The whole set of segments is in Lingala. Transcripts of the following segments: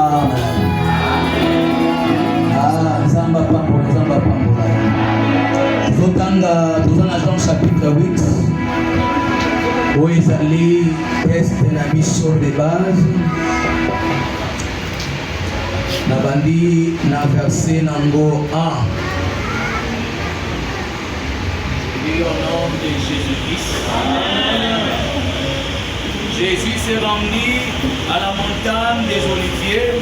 Amen. Ah, Zamba Pambola, Zamba Pambola. Zotanga, dans Jean chapitre 8, où ils allaient tester la mission de base. Nabandi, na verset nango 1. Et au nom de Jésus-Christ, Jésus s'est rendu à la montagne des Oliviers.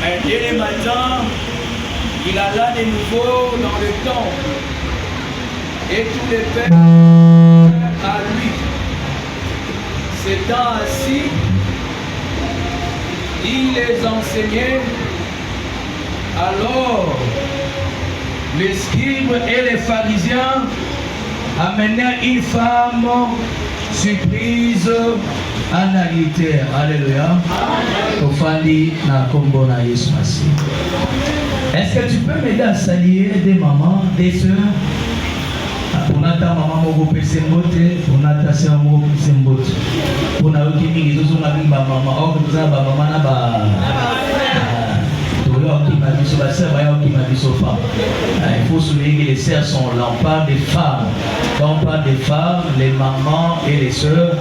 Et dès le matin, il alla de nouveau dans le temple. Et tous les pères à lui. S'étant assis, il les enseignait. Alors, les scribes et les pharisiens amenèrent une femme surprise en adultère. Alléluia. Ofandi na kombo na Yesu Masi. Est-ce que tu peux m'aider à saluer des mamans, des soeurs? Pour notre maman moko pese mbote, pour notre sœur moko pese mbote. Pour na oki mingi zo zonga mingi ba mama, o kuza ba mama na ba il faut souligner que les sœurs sont là. On parle des femmes. Quand on parle des femmes, les mamans et les sœurs,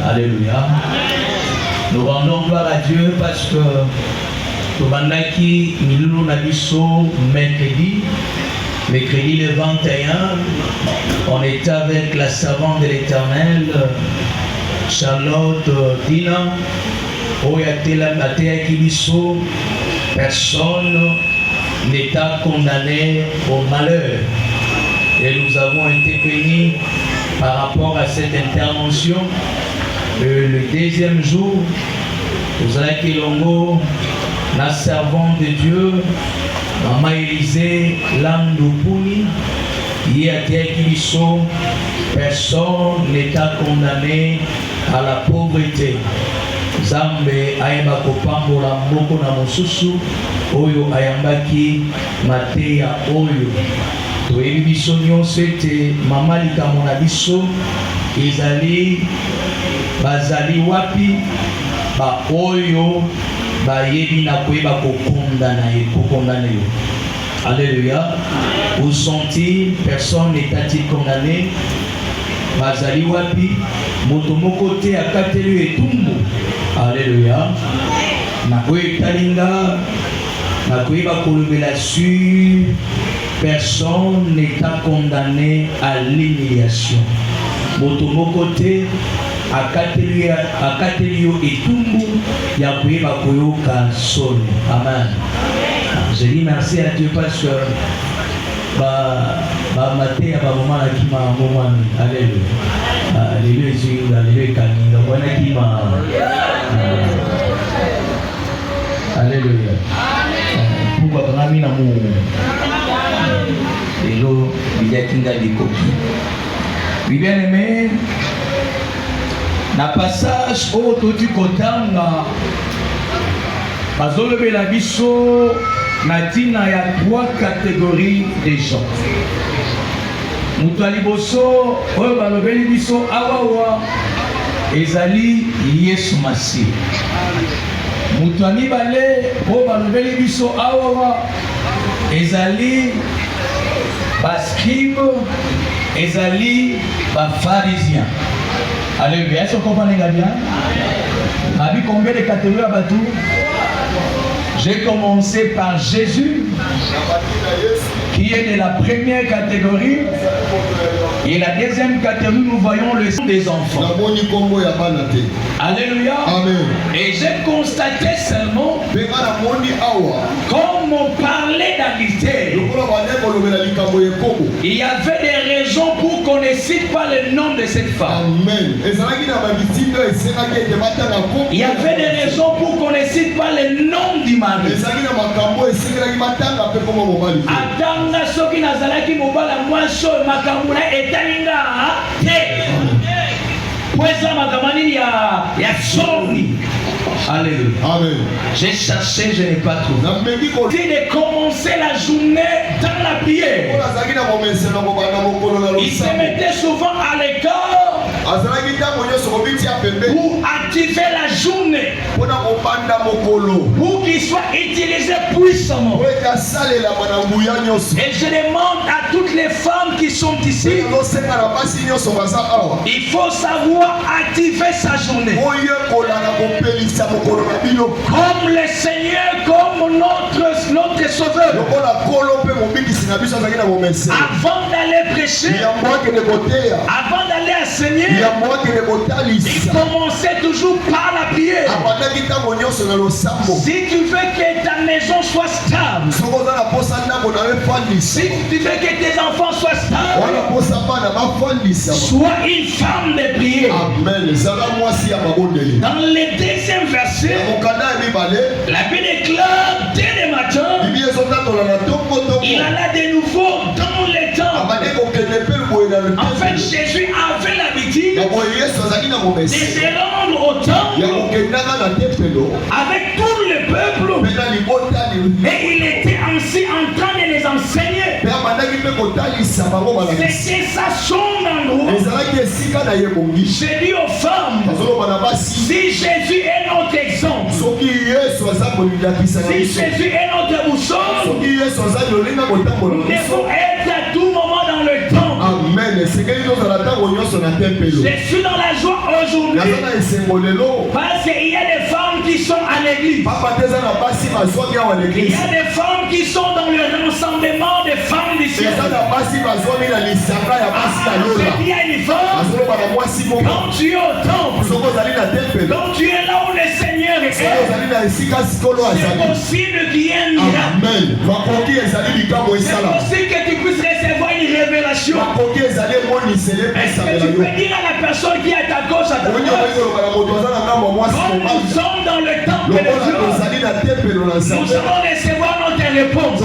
alléluia. Nous rendons gloire à Dieu parce que mercredi le 21, on était avec la servante de l'Éternel, Charlotte Dina. Personne n'était condamné au malheur. Et nous avons été bénis par rapport à cette intervention. Le deuxième jour, nous avons été longo, la servante de Dieu, Maman Élisée, l'âme d'Opouni, qui a été personne n'était condamné à la pauvreté. Zambe ayamba kopambola mboko na mosusu oyo ayambaki mateya oyo toyebi biso nyonso ete mama likambo na biso ezali bazali wapi ba oyo bayebi na koyeba kokondana yo. Alléluia. Où sont-ils? Personne n'est-il condamné? Bazali wapi moto moko te akateli etumbu. Alléluia. Nakoye talinga nakoyeba kolobela sur personne n'est condamné à l'humiliation. Moto moko te akateli yo etumbu ya koyeba koyoka soni. Amen. Je dis merci à Dieu parce que maté ya maman qui m'a moment. Alléluia. Alléluia Jésus, alléluia Camille. Voilà qui m'a. Alléluia. Pourquoi quand on a mon hello, il y a kinga des copies. Oui bien aimé. Na passage au tout du kotanga. Bazolo bela biso. Natina ya 3 catégories de gens. Mutali boso, oyo balobeli biso awawa, ezali Yesu Masi. Mutani bale, oyo balobeli biso awawa, ezali bascribe, ezali bapharisien. Alléluia, est-ce que vous comprenez bien? Abi combien de catégories à Batou? J'ai commencé par Jésus, qui est de la première catégorie. Et la deuxième catégorie, nous voyons le sang des enfants. Alléluia. Amen. Et j'ai constaté seulement, comme on parlait d'adultère, il y avait des raisons pour qu'on ne cite pas le nom de cette femme. Amen. Il y avait des raisons pour qu'on ne cite pas le nom du mari. Atanga soki nazalaki mobala mwaso makambo na etalinga te. Pweza makamani ya soni. Alléluia. Amen. J'ai cherché, je n'ai pas trouvé. C'est de commencer la journée dans la prière. Il se mettait souvent à l'écart pour activer la journée pour qu'il soit utilisé puissamment. Et je demande à toutes les femmes qui sont ici, il faut savoir activer sa journée. Comme le Seigneur, comme notre Sauveur. Avant d'aller prêcher, avant d'aller enseigner, il commençait toujours par la prière. Si tu veux que ta maison soit stable, si tu veux que tes enfants soient stables, sois une femme de prière. Dans le deuxième verset, la Bible déclare dès le matin, il alla de nouveau dans le temple. En fait, Jésus avait l'habitude de se rendre au temple avec tout le peuple, et il était ainsi en train de les enseigner. C'était ça son endroit. J'ai dit aux femmes, si Jésus est notre exemple, si Jésus est notre boussole, nous devons être à tout moment dans le temple. Amen. Je suis dans la joie aujourd'hui parce qu'il y a des femmes qui sont à l'église. Il y a des femmes qui sont dans le rassemblement des femmes du ciel. Il y a une femme, quand tu es au temple, quand tu es là où le Seigneur est, c'est possible qu'il y ait un miracle. C'est possible que tu puisses recevoir une révélation. Est-ce que tu peux dire à la personne qui est à ta gauche, à ta droite, quand nous sommes dans le temple de Dieu, nous allons recevoir notre réponse.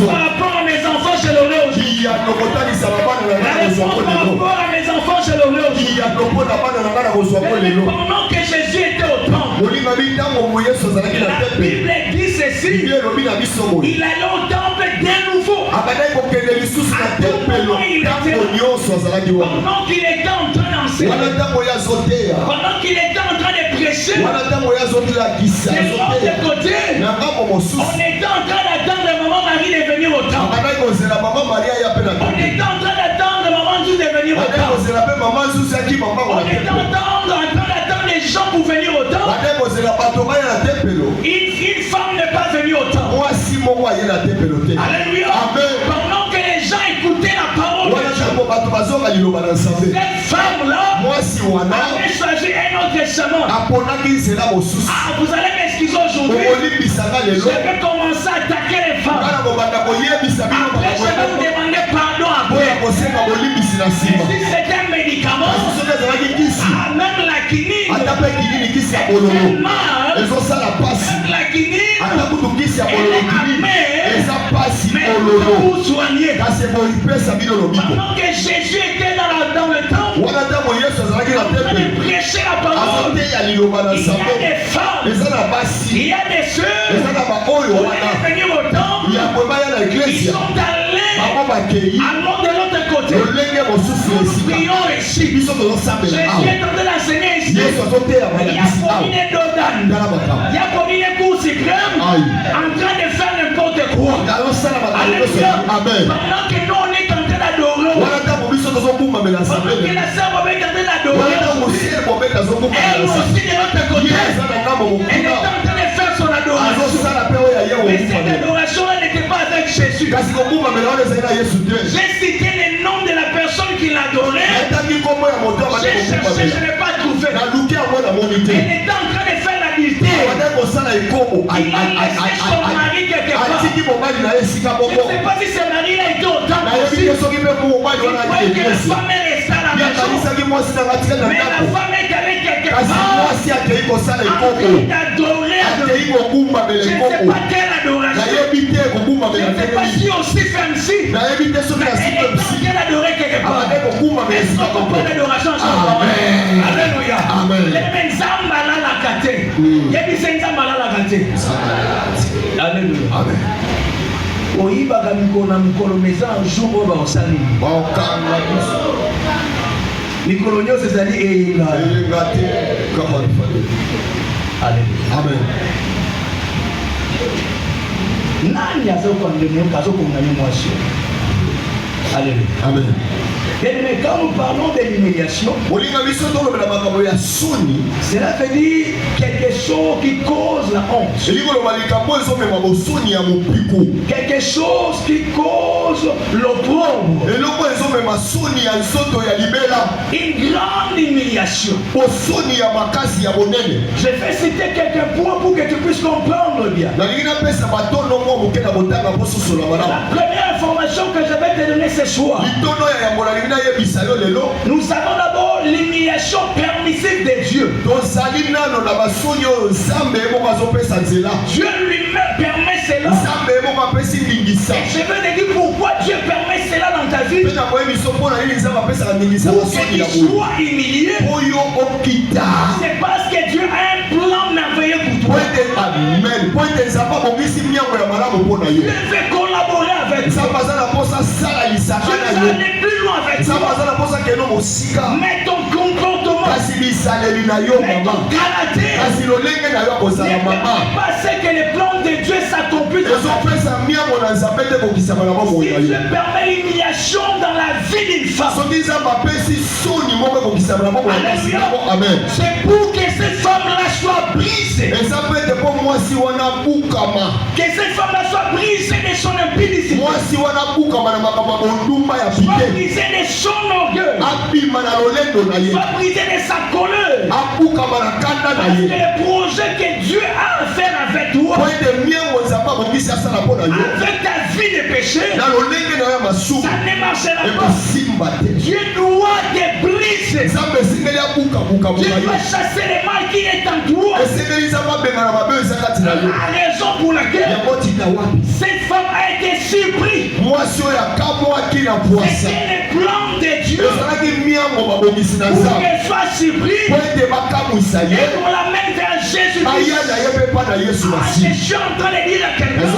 Par rapport à mes enfants, je l'aurai aujourd'hui. La réponse par rapport à mes enfants, je l'aurai aujourd'hui. Pendant que Jésus était au temple, la Bible dit ceci, il allait au temple de nouveau. À tout moment, il était pendant qu'il était en train d'enseigner, pendant qu'il était en train de prêcher, de l'autre côté, on était en train d'attendre maman Marie de venir au temple. On était en train d'attendre maman Zou de venir au temple. On était en train d'attendre les gens pour venir au temple. Une femme n'est pas venue au temple. Alléluia. Pendant que les gens écoutaient la parole de Dieu, cette femme-là avait choisi un autre chemin. Vous allez m'excuser aujourd'hui. Je vais commencer à attaquer les femmes. Après, je vais vous demander pardon après. Si c'est un médicament, même la quinine, même la quinine, elle est mais pour soigner. Pendant que Jésus était dans le temple, en train de prêcher la parole, il y a des femmes, il y a des sœurs, on est venus au temple, ils sont allés allons de l'autre côté. Nous prions ici. Jésus est en train d'enseigner ici. Il y a combiné d'Odan, il y a combiné cours suprême, en train de faire n'importe quoi. Alléluia. Pendant que nous on est en train d'adorer, pendant que la sœur Bobé est en train d'adorer, elle aussi de l'autre côté, elle est en train de faire son adoration. Mais cette adoration n'était pas avec Jésus. J'ai cité le nom de la personne qui l'adorait. J'ai cherché, je n'ai pas trouvé. Elle était en train de faire la vérité. Il a laissé son mari quelque part. Je ne sais pas si ce mari a été au temple aussi. Il croyait que la femme est restée à la maison. Mais la femme est allée quelque part. En train d'adorer. Je ne sais pas quelle adoration. Je ne sais pas si aussi fancy. Mais elle est en train d'adorer quelque part. Est-ce qu'on comprend l'adoration? Alléluia. Alléluia. Oyibaka mikolo na mikolo meza un jour oyo baosali. mikolo nyonso ezali eyenga. Amen. Nani azokondamner mwasi? Alléluia. Amen. Mais quand nous parlons de l'humiliation, cela veut dire quelque chose qui cause la honte. Quelque chose qui cause l'opprobre. Une grande humiliation. Je vais citer quelques points pour que tu puisses comprendre bien. La première information que je vais te donner ce soir. Nous avons d'abord l'humiliation permissive de Dieu. Dieu lui-même permet cela. Et je veux te dire pourquoi Dieu permet cela dans ta vie. Pour que tu sois humilié. C'est parce que Dieu a un plan merveilleux pour toi. Dieu veut collaborer avec toi. Dieu veut aller plus loin avec toi. Mais ton comportement, mais ton caractère ne permet pas que les plans de Dieu s'accomplissent. Si Dieu permet l'humiliation dans la vie d'une femme, c'est pour que cette femme-là soit brisée. Que cette femme-là soit brisée de son impudicité. Soit brisée de son orgueil. Soit brisée de sa colère. Parce que le projet que Dieu a à faire avec toi, avec ta vie de péché, ça ne marchera pas. Dieu doit te briser. Dieu doit chasser le mal qui est en toi. La raison pour laquelle cette femme a été surprise, c'était le plan de Dieu pour qu'elle soit surprise et qu'on l'amène vers Jésus-Christ. Je suis en train de dire à quelqu'un,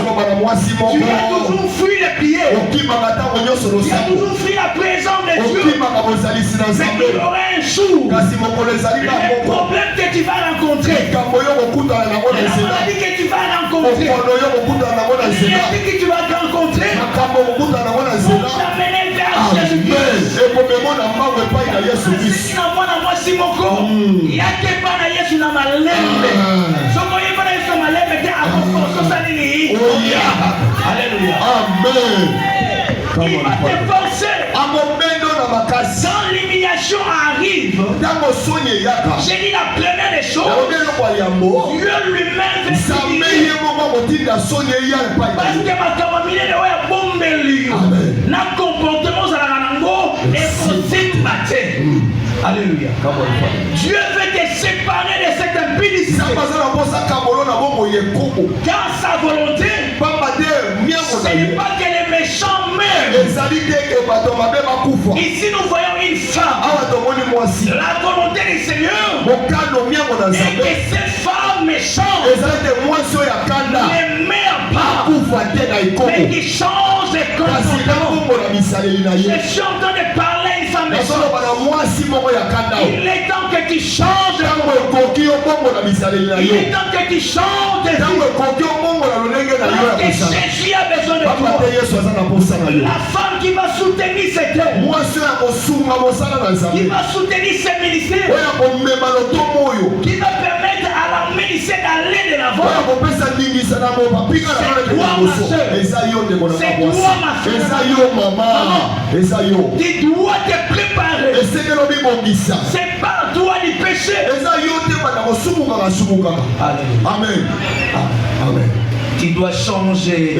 tu as toujours fui les pieds, tu as toujours fui la présence de Dieu, mais il y aura un jour, le problème que tu vas rencontrer, la maladie que tu vas rencontrer, l'ennemi que tu vas rencontrer, pour t'amener vers Jésus-Christ. Il va te forcer. Quand l'humiliation arrive, j'ai dit la première des choses, Dieu lui-même veut s'humilier. Parce que ma camomille est bombée. N'a comportement à la rango et possible matin. Alléluia. Dieu veut te séparer de cette impudicité. Car sa volonté, ce n'est pas que les méchants meurent. Ici nous voyons une femme. La volonté du Seigneur est que cette femme méchante ne meurt pas, mais qui change de comportement. Je suis en train de parler à une femme méchante. Il est temps que tu changes de comportement. Il est temps que tu changes de vie. Parce que Jésus a besoin de toi. La femme qui va soutenir cette œuvre, qui va soutenir ses ministères, qui va permettre à la ministère d'aller de l'avant, c'est toi ma soeur, c'est toi ma soeur. Tu dois te préparer. C'est pas toi du péché. Amen. Amen. Tu dois changer.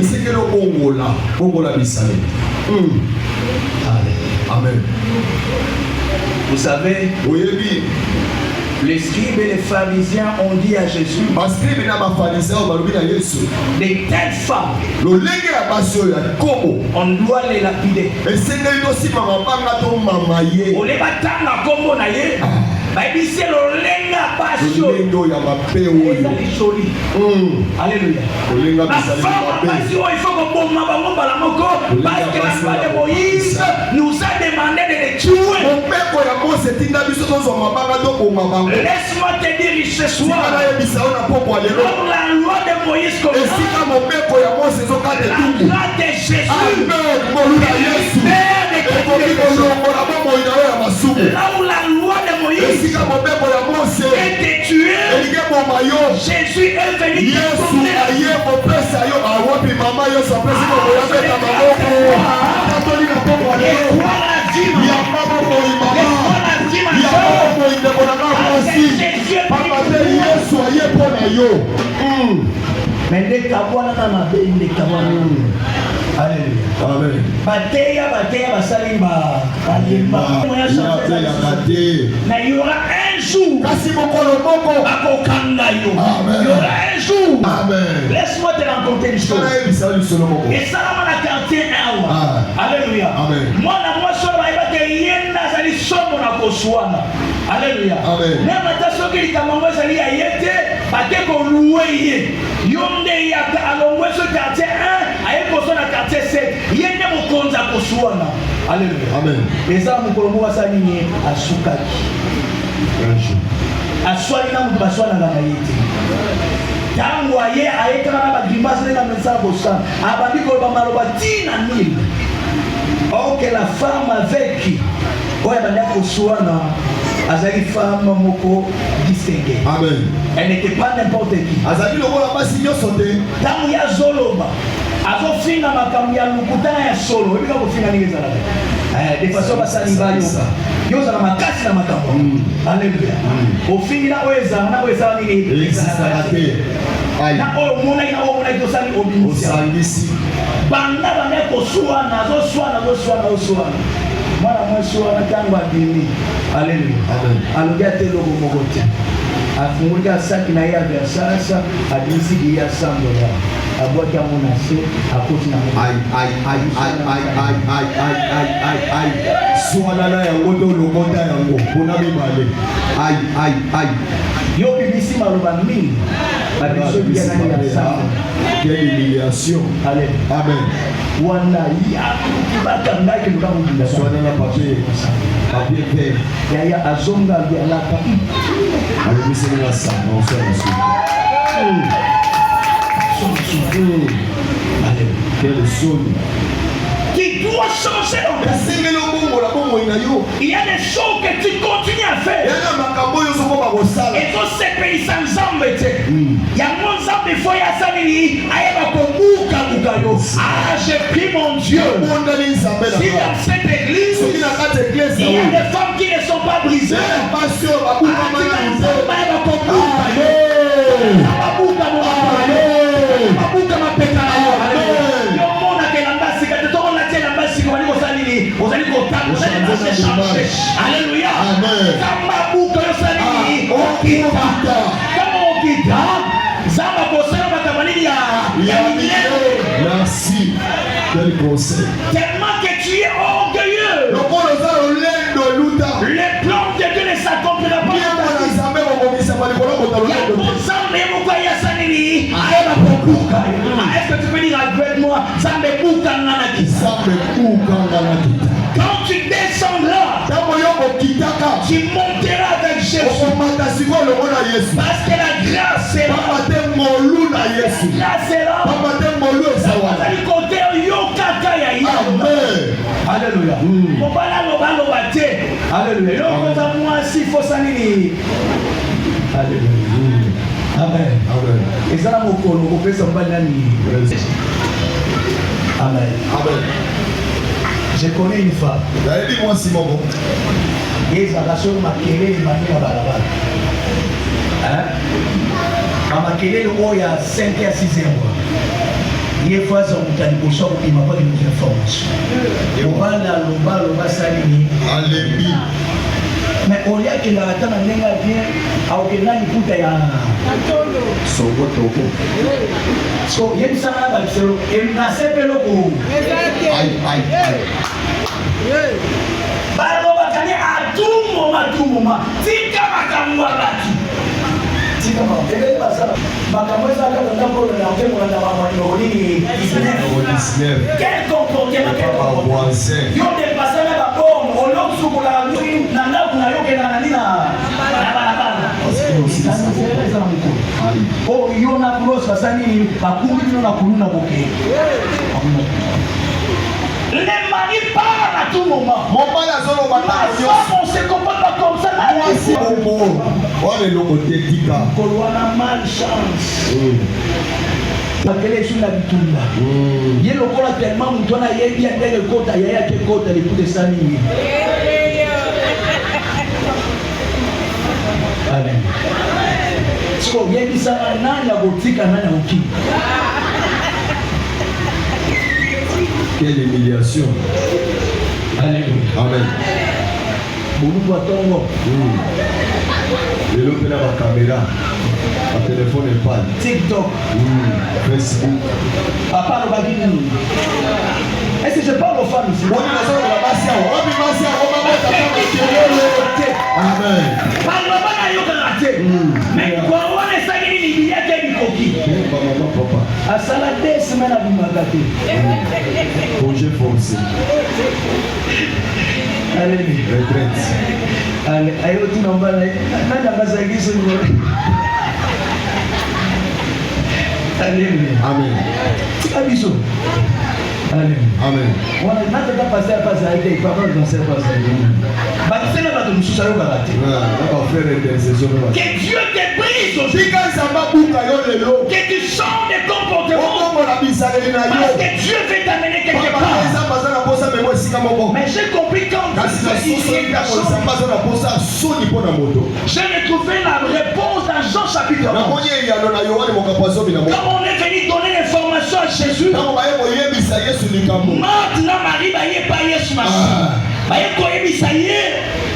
Amen. Vous savez, les scribes et les pharisiens ont dit à Jésus, de telles femmes, on doit les lapider. On les batanga comme on a eu. C'est le lenga passion. Alléluia. La femme passion, il faut qu'on bombe parce que la femme de Moïse nous a demandé de les tuer. Laisse-moi te dire ce soir, pour la loi de Moïse comme ça, la grâce de Jésus, là où la loi de Moïse était tuée, Jésus est venu te sauver. Mais il y aura un jour. Laisse-moi te raconter une chose. Et ça, on a quartier un. Alléluia. Moi, moi, alléluia. Même à ce que les camarades allaient à Yété, à Teko loué, Yonde Yaka, à l'ouest du quartier 1, à Ekoson à quartier 7, Yéné Mokonza Kosuana. Alléluia. Amen. Les armes pour le mot à s'aligner à Soukaki. À Soalina Moubaswana à Yété. Tango aye aekana ba grimace na mensa bossa abandi ko ba malobati na mille. Or que la femme avec qui ouais banda ko suana azali femme moko distinguée. Amen. Elle n'était pas n'importe qui. Azali lokola basi nyoso te. Tango ya zoloba azo finga makambo ya lukutana ya solo ebika ko finga ningeza la. De façon basali bayo. Yoza na makasi na makambo. Alléluia. Ofingi na weza na weza nini? Existe. Na o mona ina o mona itosani obimisia. Osangisi. Banda banda ko suana zo suana. Mwana mwesua na tangu adini. Alléluia. Amen. Alogia te logo mogote. Afungulika saki na ya vya sasa adisi dia sambo ya. Abwaki amona se akoti na mogo. Ai. Suana na ya ngoto lokonda ya ngo. Kuna bibale. Ai. Yo bibisi maloba mili. Abiso dia na ya sambo. Quelle humiliation. Amen. Wana ya kibaka ngaki lukamu bila swana na papier vert ya azonga ya la papi alibisi na sana on se allez quel son qui doit changer. Il y a des choses que tu continues à faire. Et tous ces pays sans zambe. Il y a mon zambe il faut y assamini. Ah, j'ai pris mon Dieu. Si dans cette église, il y a des femmes qui ne sont pas brisées. Alléluia. Merci. Quel conseil. Tellement que tu es orgueilleux. Les plans de Dieu ne s'accompliront pas. Est-ce que tu peux dire avec moi? Quand tu descendras, tu monteras avec Jésus. Parce que la grâce est là. La grâce est là. Alléluia. Alléluia. Amen. Et ça, amen. Je connais une femme. Dis-moi si mon bon. Et ça va sur ma kélé, il m'a mis à Balabal. Ma kélé, le haut, il y a 5 à 6 mois. Il y a des fois, il m'a pas donné une information. Alléluia. Mais au lieu que la attente n'a bien, il y a une poutre à son vote. So, il y a une salle à l'absolu. Et il a 7 vélos pour. Aïe. Balo bakani à tout moment. Tika makamwa batu. Tika makamwa. Ebe basa. Makamwa ça quand on a pour le lancer pour la maman ni. Quel comportement. Yo de passer la bombe. Oh, yo na kulo sasa ni bakumi no na kuluna boke. Les maris parlent à tout moment. Mon père a zolo bata. On se comporte pas comme ça. Moi si bon. On est le côté tika. Kolwana malchance. Bakele shula bitunda. Ye lokola tellement mtu na yeye bien ndele kota yeye yake kota le coup de sani. Amen. So yebi sana nani agotika nani uki. Quelle humiliation. Alléluia. Amen. Boulou Tongo. Le lopé la caméra. Le téléphone est pas. TikTok. Facebook. Papa le bagini. Est-ce que je parle aux femmes ici? On est dans la Bassia. On est Bassia. On va mettre la Amen. Parle pas à Yokarate. Mais quoi on est sagini ni biya ke bikoki. Maman papa. À salade semaine à bimagate. Projet forcé. Allez. Retraite. Allez, ayo tu namba na nani abazagi sunu. Alléluia. Amen. Abiso. Alléluia. Amen. Wana nataka passer à passer avec papa dans cette passer. Bakisena ba de mususa yo karate. On va faire intercession. Que Dieu te brise aujourd'hui. Que tu changes de comportement. Parce que Dieu veut t'amener quelque part. Mais j'ai compris quand j'ai retrouvé la réponse dans Jean chapitre 1. Quand on est venu donner l'information à Jésus, maintenant Marie va y pas Yesu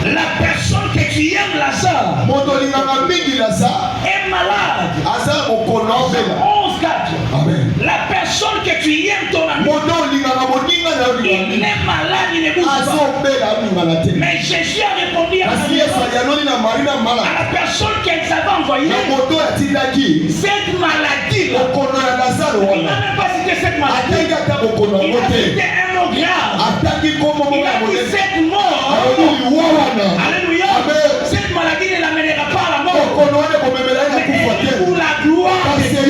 la personne que tu aimes, Lazare, est malade. 11-4. La personne que tu aimes, ton ami, il est malade, il ne bouge pas. Mais Jésus a répondu à la personne qu'elle avait envoyée. Cette maladie, il n'a même pas cité cette maladie. Il a cité un mot grave. Il a dit cette mort. Alléluia. Cette maladie ne l'amènera pas à la mort. Mais pour la gloire de Dieu.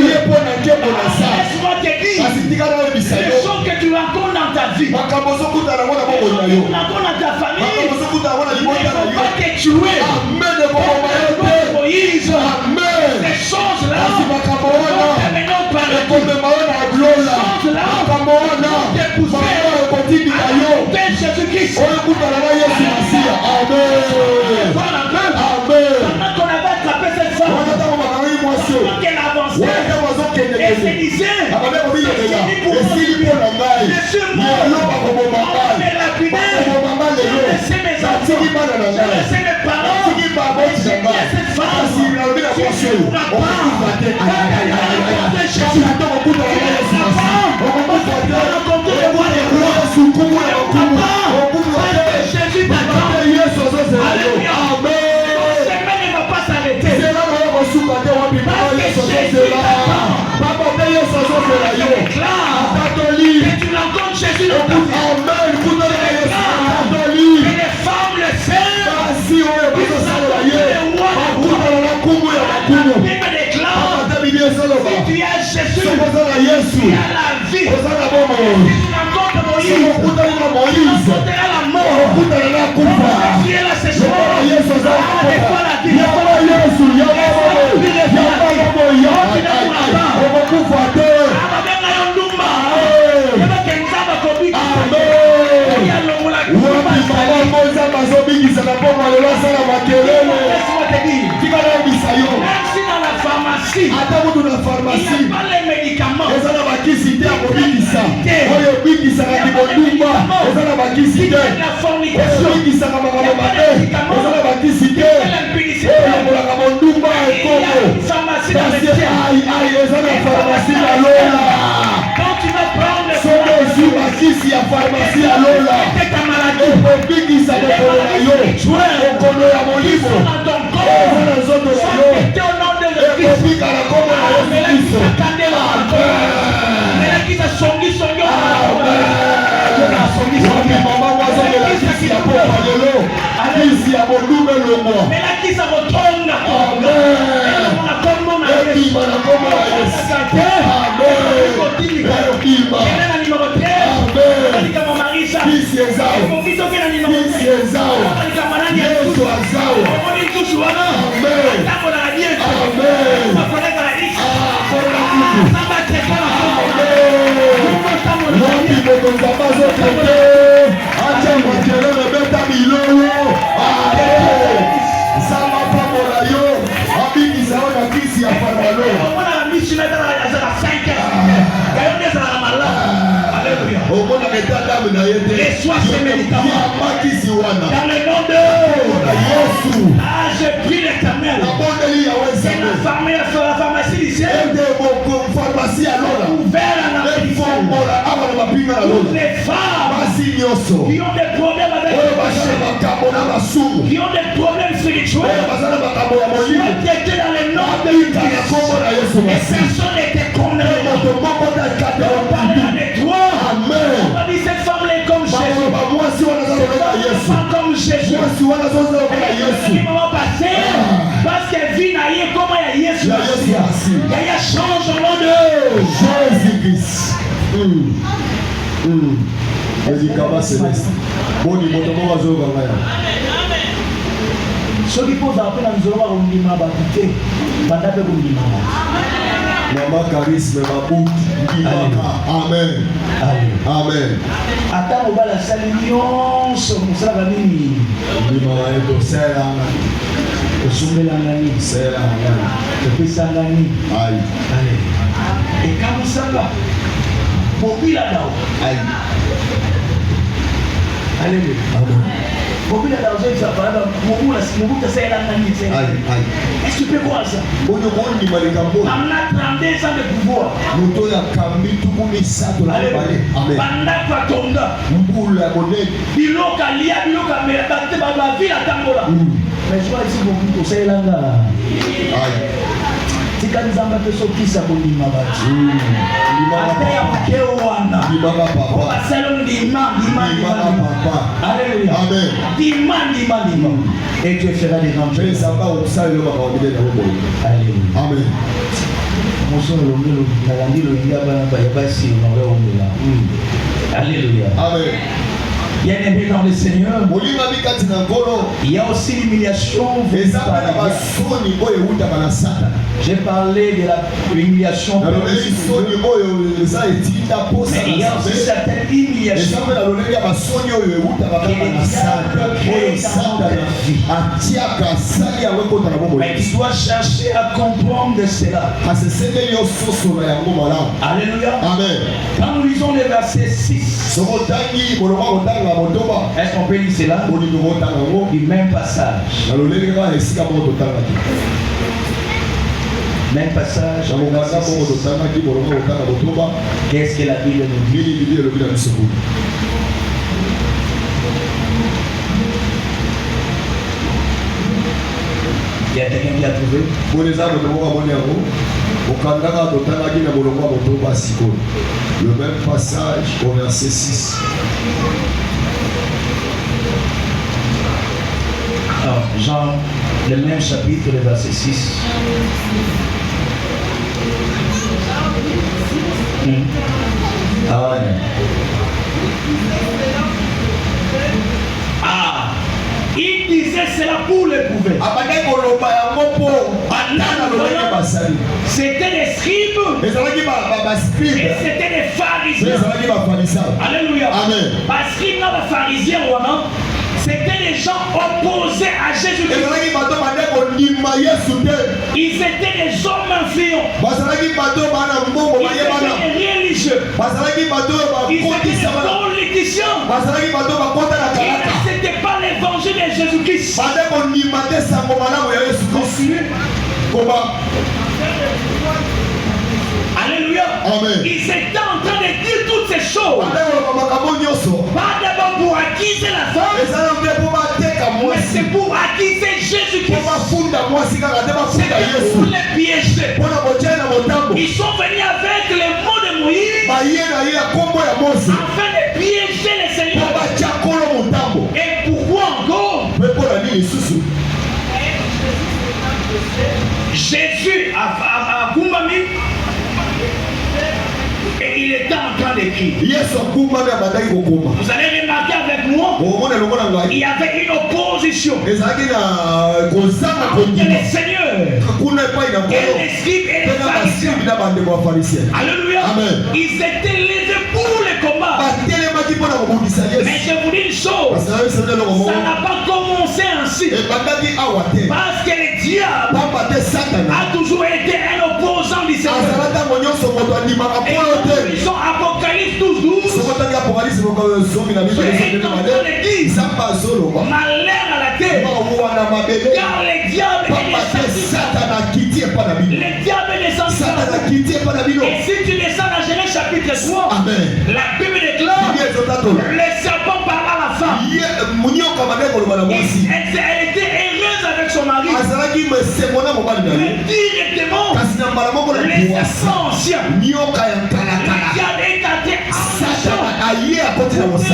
Laisse-moi te dire, les choses que tu rencontres dans ta vie, les choses que tu rencontres dans ta famille, ne faut pas te tuer. Moïse, ces choses-là, maintenant par le coup, ces choses-là, te pousser à Jésus-Christ. Pendant qu'on avait attrapé cette femme, pendant qu'elle avançait, elle se disait, je suis mort, on est lapidé, je laissé mes enfants, je laissé mes parents, j'ai dit à cette femme, si tu ne pourras pas, Jésus t'attend. Alléluia. Cette ne va pas s'arrêter. Et tu rencontres Jésus dans ta vie. Et les femmes le savent. La Bible déclare, si tu as Jésus, tu as la vie. Si tu rencontres Moïse, tu rencontreras la mort. Tu es la sécheresse. La vie. Merci dans la pharmacie. Il n'y a pas les médicaments. Il y a pas les médicaments. Il y a la fornication. Il y a pas les médicaments. Il y a l'impudicité. Il y a une pharmacie dans les tiers. Quand tu vas prendre le c'est ta maladie. Ils sont dans ton corps. Sont au nom de Jésus. longwa. Mais la qui ça retourne. Amen. On a comme on a Eki bana komo na Yesu. Amen. Yokima. Amen. Kisi ezao. Kisi ezao. Yesu azao. Amen. Amen. Wapi mokonza bazo tete. Acha makelele beta milolo. Sama pamola yo. Abiki saona kisi ya paralo. Omona metadamu na yete. Makisi wana. Dans le nom de Yesu. je prie l'Éternel. Abondeli ya wesa. La pharmacie lycée. Ende boko pharmacie alona. Ouvert en Afrique. Toutes les femmes qui ont des problèmes avec le péché, qui ont des problèmes spirituels, soient traitées dans le nom de Jésus. Et personne n'était condamné. On parle de toi. On va dire cette femme-là est comme Jésus. Cette femme comme Jésus. Elle est moment passé parce qu'elle vit naïe comment il y a Jésus. Il y a change au nom de Jésus-Christ. Ezikaba Céleste. Boni moto moko azokanga ya. Soki poza apena nzolo wa ndima bakite banda pe kundima. Mama charisme babu ndimaka. Amen. Amen. Ata mobala sali nyonso musala nini? Ndimaka eto selanga. Osumbela ngani? Selanga. Tepesa ngani? Aïe. Allez. Et quand vous savez, mobila dao. Aïe. Alléluia. Amen. Mobila dao c'est ça. Mobila c'est là ngani c'est. Aïe. Aïe. Est-ce que tu peux voir ça? Bonyo bondi malikambo. On a 32 ans de pouvoir. Moto ya kambi tukuni sato la bale. Amen. Banda kwa tonda. Mbula bonne. Biloka lia biloka me bakte baba vila tambola. Mais je vois ici beaucoup c'est là nga. Aïe. Tika nzamba te sokisa bondima batu. Ate ya mkeo wana. Ndimaka papa. Basalo ndima. Papa. Alléluia. Amen. Ndima. Et Dieu fera des grandes choses. Samba usali lo makawabile na bobo. Alléluia. Amen. Moso longelo nalandi lo ngaba ba yabasi ngaba ongela. Alléluia. Amen. Bien-aimé dans le Seigneur, il y a aussi l'humiliation. J'ai parlé de l'humiliation. Mais il y a aussi certaines humiliations mais tu dois chercher à comprendre cela. Alléluia. Amen. Quand nous lisons le verset 6, est-ce qu'on peut lire cela? Du même passage. Même passage. Qu'est-ce que la Bible nous dit? Il y a quelqu'un qui a trouvé? Le même passage au verset 6. Alors, Jean, le même chapitre, le verset 6. Ah ouais. Ah, il disait cela pour l'éprouver. C'était les scribes et c'était les pharisiens. Alléluia. Amen. Parce qu'il y a des pharisiens, c'était les gens opposés à Jésus-Christ. Ils étaient des hommes influents. Ils étaient des religieux. Ils étaient des politiciens. C'était pas l'évangile de Jésus-Christ. Continue. Alléluia. Amen. Ils étaient en train de dire toutes ces choses. Pas d'abord pour acquiser la femme, mais c'est pour acquiser Jésus-Christ. C'est pour les piéger. Ils sont venus avec les mots de Moïse afin de piéger les Seigneurs. Et pourquoi encore? avant d'écrire. Vous allez remarquer avec moi, il y avait une opposition entre le Seigneur et les scribes et les pharisiens. Alléluia. Ils étaient levés pour le combat. Mais je vous dis une chose, ça n'a pas commencé ainsi. Parce que le diable a toujours été un opposant du Seigneur. Et nous lisons Apocalypse 12, 12. Malheur à la terre, car le diable est le diable est descendu. Et si tu descends dans Genèse chapitre 3, la Bible déclare le serpent parla à la femme. Elle était heureuse avec son mari. Mais directement, le serpent ancien, le diable est entré en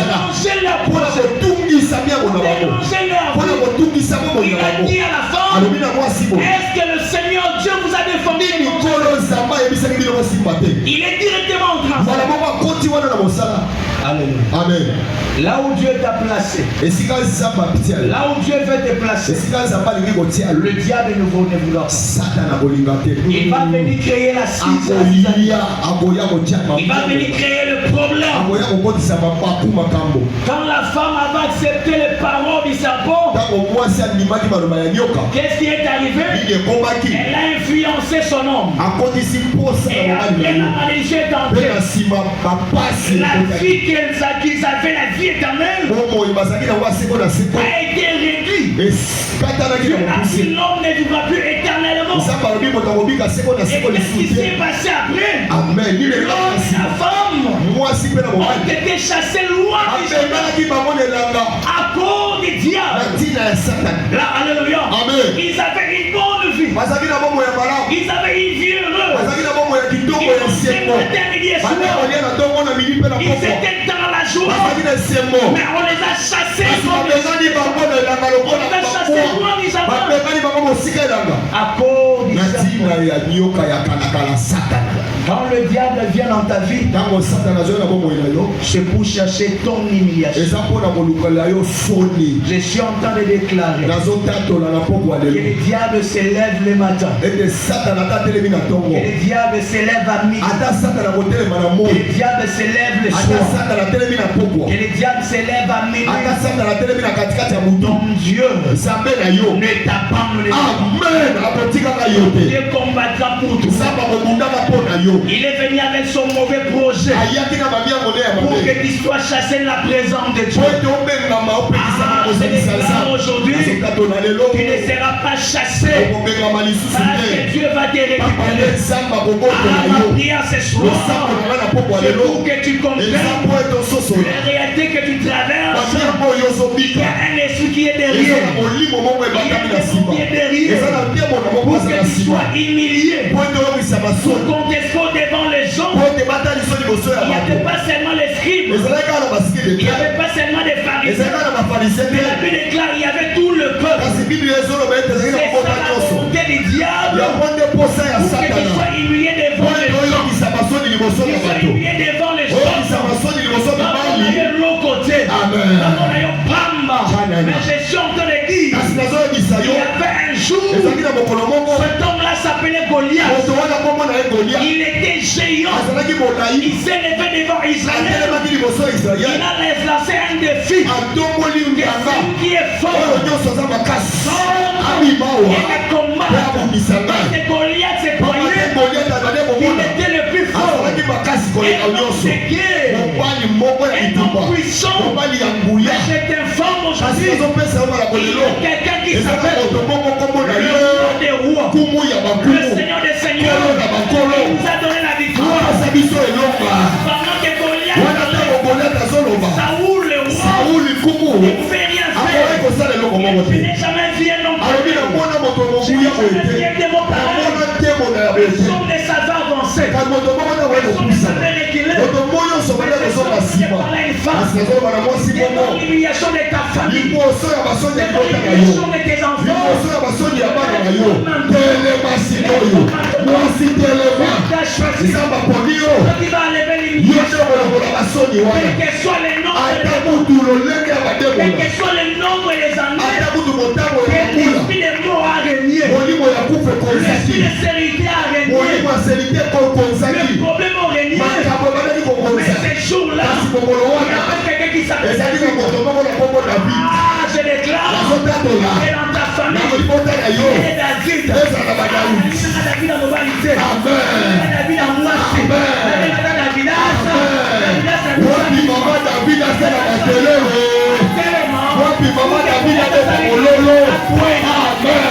mélanger la poisson. Il a dit à la femme, est-ce que le Seigneur Dieu vous a défendu? Il est directement en train. Amen. Là où Dieu t'a placé, là où Dieu veut te placer, le diable ne voudra pas. Il va venir créer la schisme. Il va venir créer le problème. Quand la femme avait accepté les paroles du serpent, qu'est-ce qui est arrivé? Elle a influencé son homme. Et après la malédiction est entrée. La vie qu'ils avaient, la vie éternelle, a été réduite. Ainsi l'homme ne vivra plus éternellement. Et qu'est-ce qui s'est passé après? L'homme et la femme ont été chassés loin du jardin à cause du diable. Là, alléluia. Ils avaient une bonne vie. Ils avaient une vie heureuse. Ils étaient dans la joie. Mais on les a chassés. On les a chassés loin du jardin à cause du Satan. Quand le diable vient dans ta vie, c'est pour chercher ton humiliation. Je suis en train de déclarer que le diable s'élève le matin, que le diable s'élève à midi, que le diable s'élève le soir, que le diable s'élève à minuit. Ton Dieu ne t'abandonnera pas. Dieu combattra pour toi. Il est venu avec son mauvais projet pour que tu sois chassé de la présence de Dieu. Aujourd'hui, tu ne seras pas chassé parce que Dieu va te récupérer. Ma prière ce soir, c'est pour que tu comprennes la réalité que tu traverses. Il y a un esprit qui est derrière. Il y a un esprit qui est derrière pour que tu sois humilié, pour qu'on t'expose devant les gens. Il n'y avait pas seulement les scribes, il n'y avait pas seulement des pharisiens, mais la Bible déclare qu'il y avait tout le peuple. C'est ça la volonté du diable pour que tu sois humilié devant les gens. Tu sois humilié devant les gens. On a eu l'autre côté, on a eu Pamba. Mais je suis en train de dire, il y avait un jour, cet homme-là s'appelait Goliath. Il était géant. Il s'est levé devant Israël. Il a lancé un défi. Que celui qui est fort et le combat. Parce que Goliath s'est croyé qu'il était le plus fort. Et donc c'est guerre. Et donc puissant. Mais je t'informe aujourd'hui, il y a quelqu'un qui s'appelle le roi des rois, le Seigneur des seigneurs. Il nous a donné la victoire. Pendant que Goliath, Saoul le roi, il ne pouvait rien faire. Je n'ai jamais vu un homme. Je n'ai jamais vu de mon parents. Ils sont des savants avancés. Ils sont des savants équilibrés. L'humiliation de ta famille, l'humiliation de tes enfants, qui va enlever l'humiliation, soni wana. Quel que soit le nombre Ata mutu lolenge ya quel bademo. que soit le nombre des années, Ata mutu motango que ya kula. l'esprit de mort a régné. Molimo ya kufa L'esprit konzaki. de sérénité a régné. Molimo ya selite konzaki. Le problème a régné. Makambo ebandaki Mais kokonza. ces jours-là, Kasi mokolo il y wana a quelqu'un qui s'appelle ezali na moto moko na kombo David. Ah, je déclare Nazotatola. que dans ta Na famille, libota na yo. il y a David. Ezala na badaudi. Il y a David en globalité. Il y Amen. a David en moitié. Il y a Davidas. Wapi mama David asala makelele. Wapi mama David abeta mololo. Amen.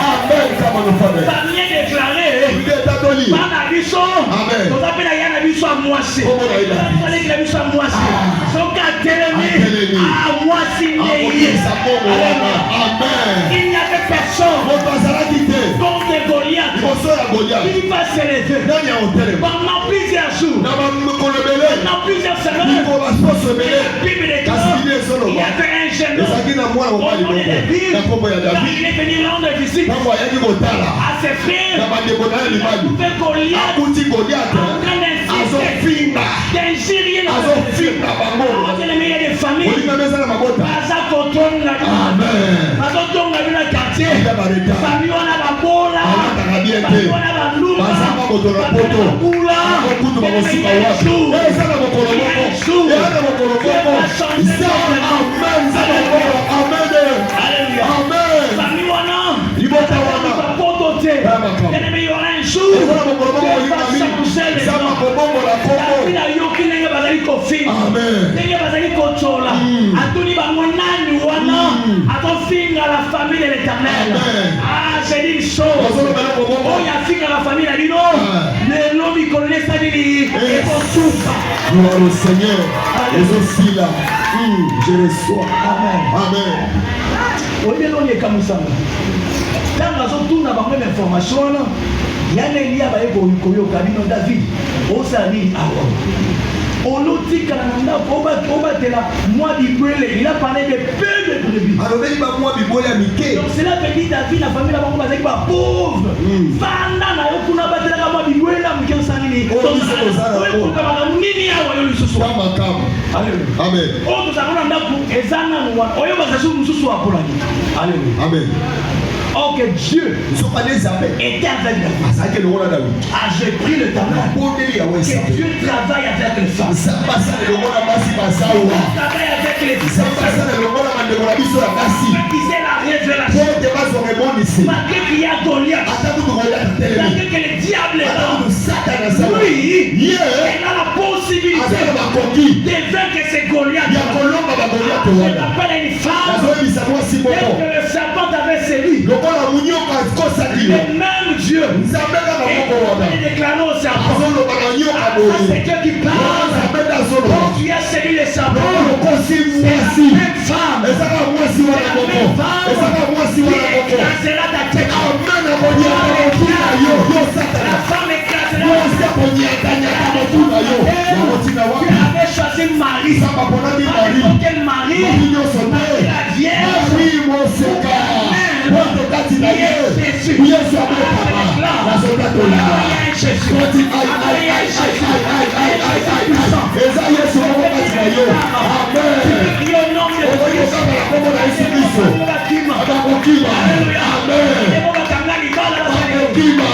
Amen kama nofane. Famille déclarée. Ide tatoli. Bana biso. Amen. Tozapela yana biso a moisi. Kombo na ila. Tozapela biso a moisi. Soka telemi. Atelemi. A moisi ndeye. Akoyesa kombo wana. Amen. Il n'y avait personne Moto azalaki te. contre Goliath Liboso ya Goliath. qui va s'élever. Nani aotelema. Pendant plusieurs jours, Na bamikolo ebele. pendant plusieurs semaines, Liko basoso ebele. la Bible déclare Kasi bile il y ezoloba. avait un jeune homme Ezalaki na mwana au mobali nom de moko. David. Na kombo ya Quand David. il est venu rendre visite Ntango ayaki kotala. à ses Na frères, bandeko na ye il a libali. trouvé Goliath Akuti Goliath. en train d'insister, Azofinga. d'injurier la Azofinga bango. les meilleurs des familles. Olinga meza na mabota. Baza kotonga Amen. bazotonga bino quartier. Ida bareta. Famille wana babola. Alataka bien te. Famille wana balumba. Bazanga moto na poto. Bakula. Bakutu bakosika wapi. Eza na mokolo moko. Eza na mokolo moko. Zama amen. Zama mokolo. Amen. Alléluia. Amen. Famille wana. Libota wana. Bapoto te. Bamaka. Bien-aimé, il y aura un jour. Eza na mokolo moko Dieu va olinga mingi. s'accoucher les Zama gens. kobongo na kombo. David ayoki ndenge bazali kofinga. Amen. Ndenge bazali kotola. Atuni bango nani wana. Atofinga la famille de l'Éternel. Amen. Ah, j'ai dit une chose. Bazolobela kobongo. Oyo afinga la famille na bino. Lelo mikolo nesaleli ekosuka. Gloire au Seigneur. Ezosila. Je reçois. Amen. Amen. oyebeli oyo ekamwisanga ntango azotuna bango na information wana yana eliya baye koyoka bino david osala nini awa olotikala na ndako obatela mwa bibwele il a parlé de peu de brebis alobeli bamwa bibwele ya mike. donc cela veut dire david na famille na bango bazalaki bapauvre fanda na yo kuna batelaka mwa bibwele ya moke osala nini oyekoka makambo nini awa yo lisusu Kwa makamu. Amen. oyo tozalaka na ndako eza nanu wana oyo bazali mosusu wapolaki alleluya Amen. or que Dieu Ils sont pas des appels. était avec David. Ça que le roi David. Ah, j'ai pris le tabac. Que Dieu travaille avec les femmes. Ça passe le roi David passa ou. Travaille avec les Ça femmes. passe le roi David de la biso la kasi. Disait la révélation. Pour te pas son rebond ici. Malgré qu'il y a Goliath. Attends que Goliath télé. Malgré que le diable est là. Attends que Satan a ça. Oui. Yeah. Il a la possibilité Attends ma conquis. de vaincre ces Goliaths. Il y a Colomba ba Goliath Je wana. m'appelle une femme. Azo bisa moi si Dès boko. que le serpent avait séduit. Le roi la munyo ka kosa dilo. Le même Dieu. Nzambeka ba boko wana. Il déclaré au serpent. Azo lo ba nyo ka Ah, boyi. c'est Dieu qui parle. Nzambeka solo. Quand tu as séduit les serpents. Kosi C'est la mwasi. même femme. Ezaka mwasi wana boko. Ezaka mwasi Qui wana boko. écrasera ta tête. Amen abonya na yo yo Satan. La femme écrasera Yo ta tête. se abonya kanya ka motuna yo. Ya motina Tu wapi? avais choisi Marie. Samba ponaki Marie. Quel mari? Marie nyonso te. La vierge. Marie moseka. Wote kati na ye. Jésus. Yesu abekama. Nazoka tola. Jésus. Koti ai ai ai ai ai ai ai ai ai. Eza Yesu moko kati na yo. Amen. Prie au nom de Oyo Jésus. kaka na kombo na Yesu Kristo. Abakokima. Amen. Abakokima.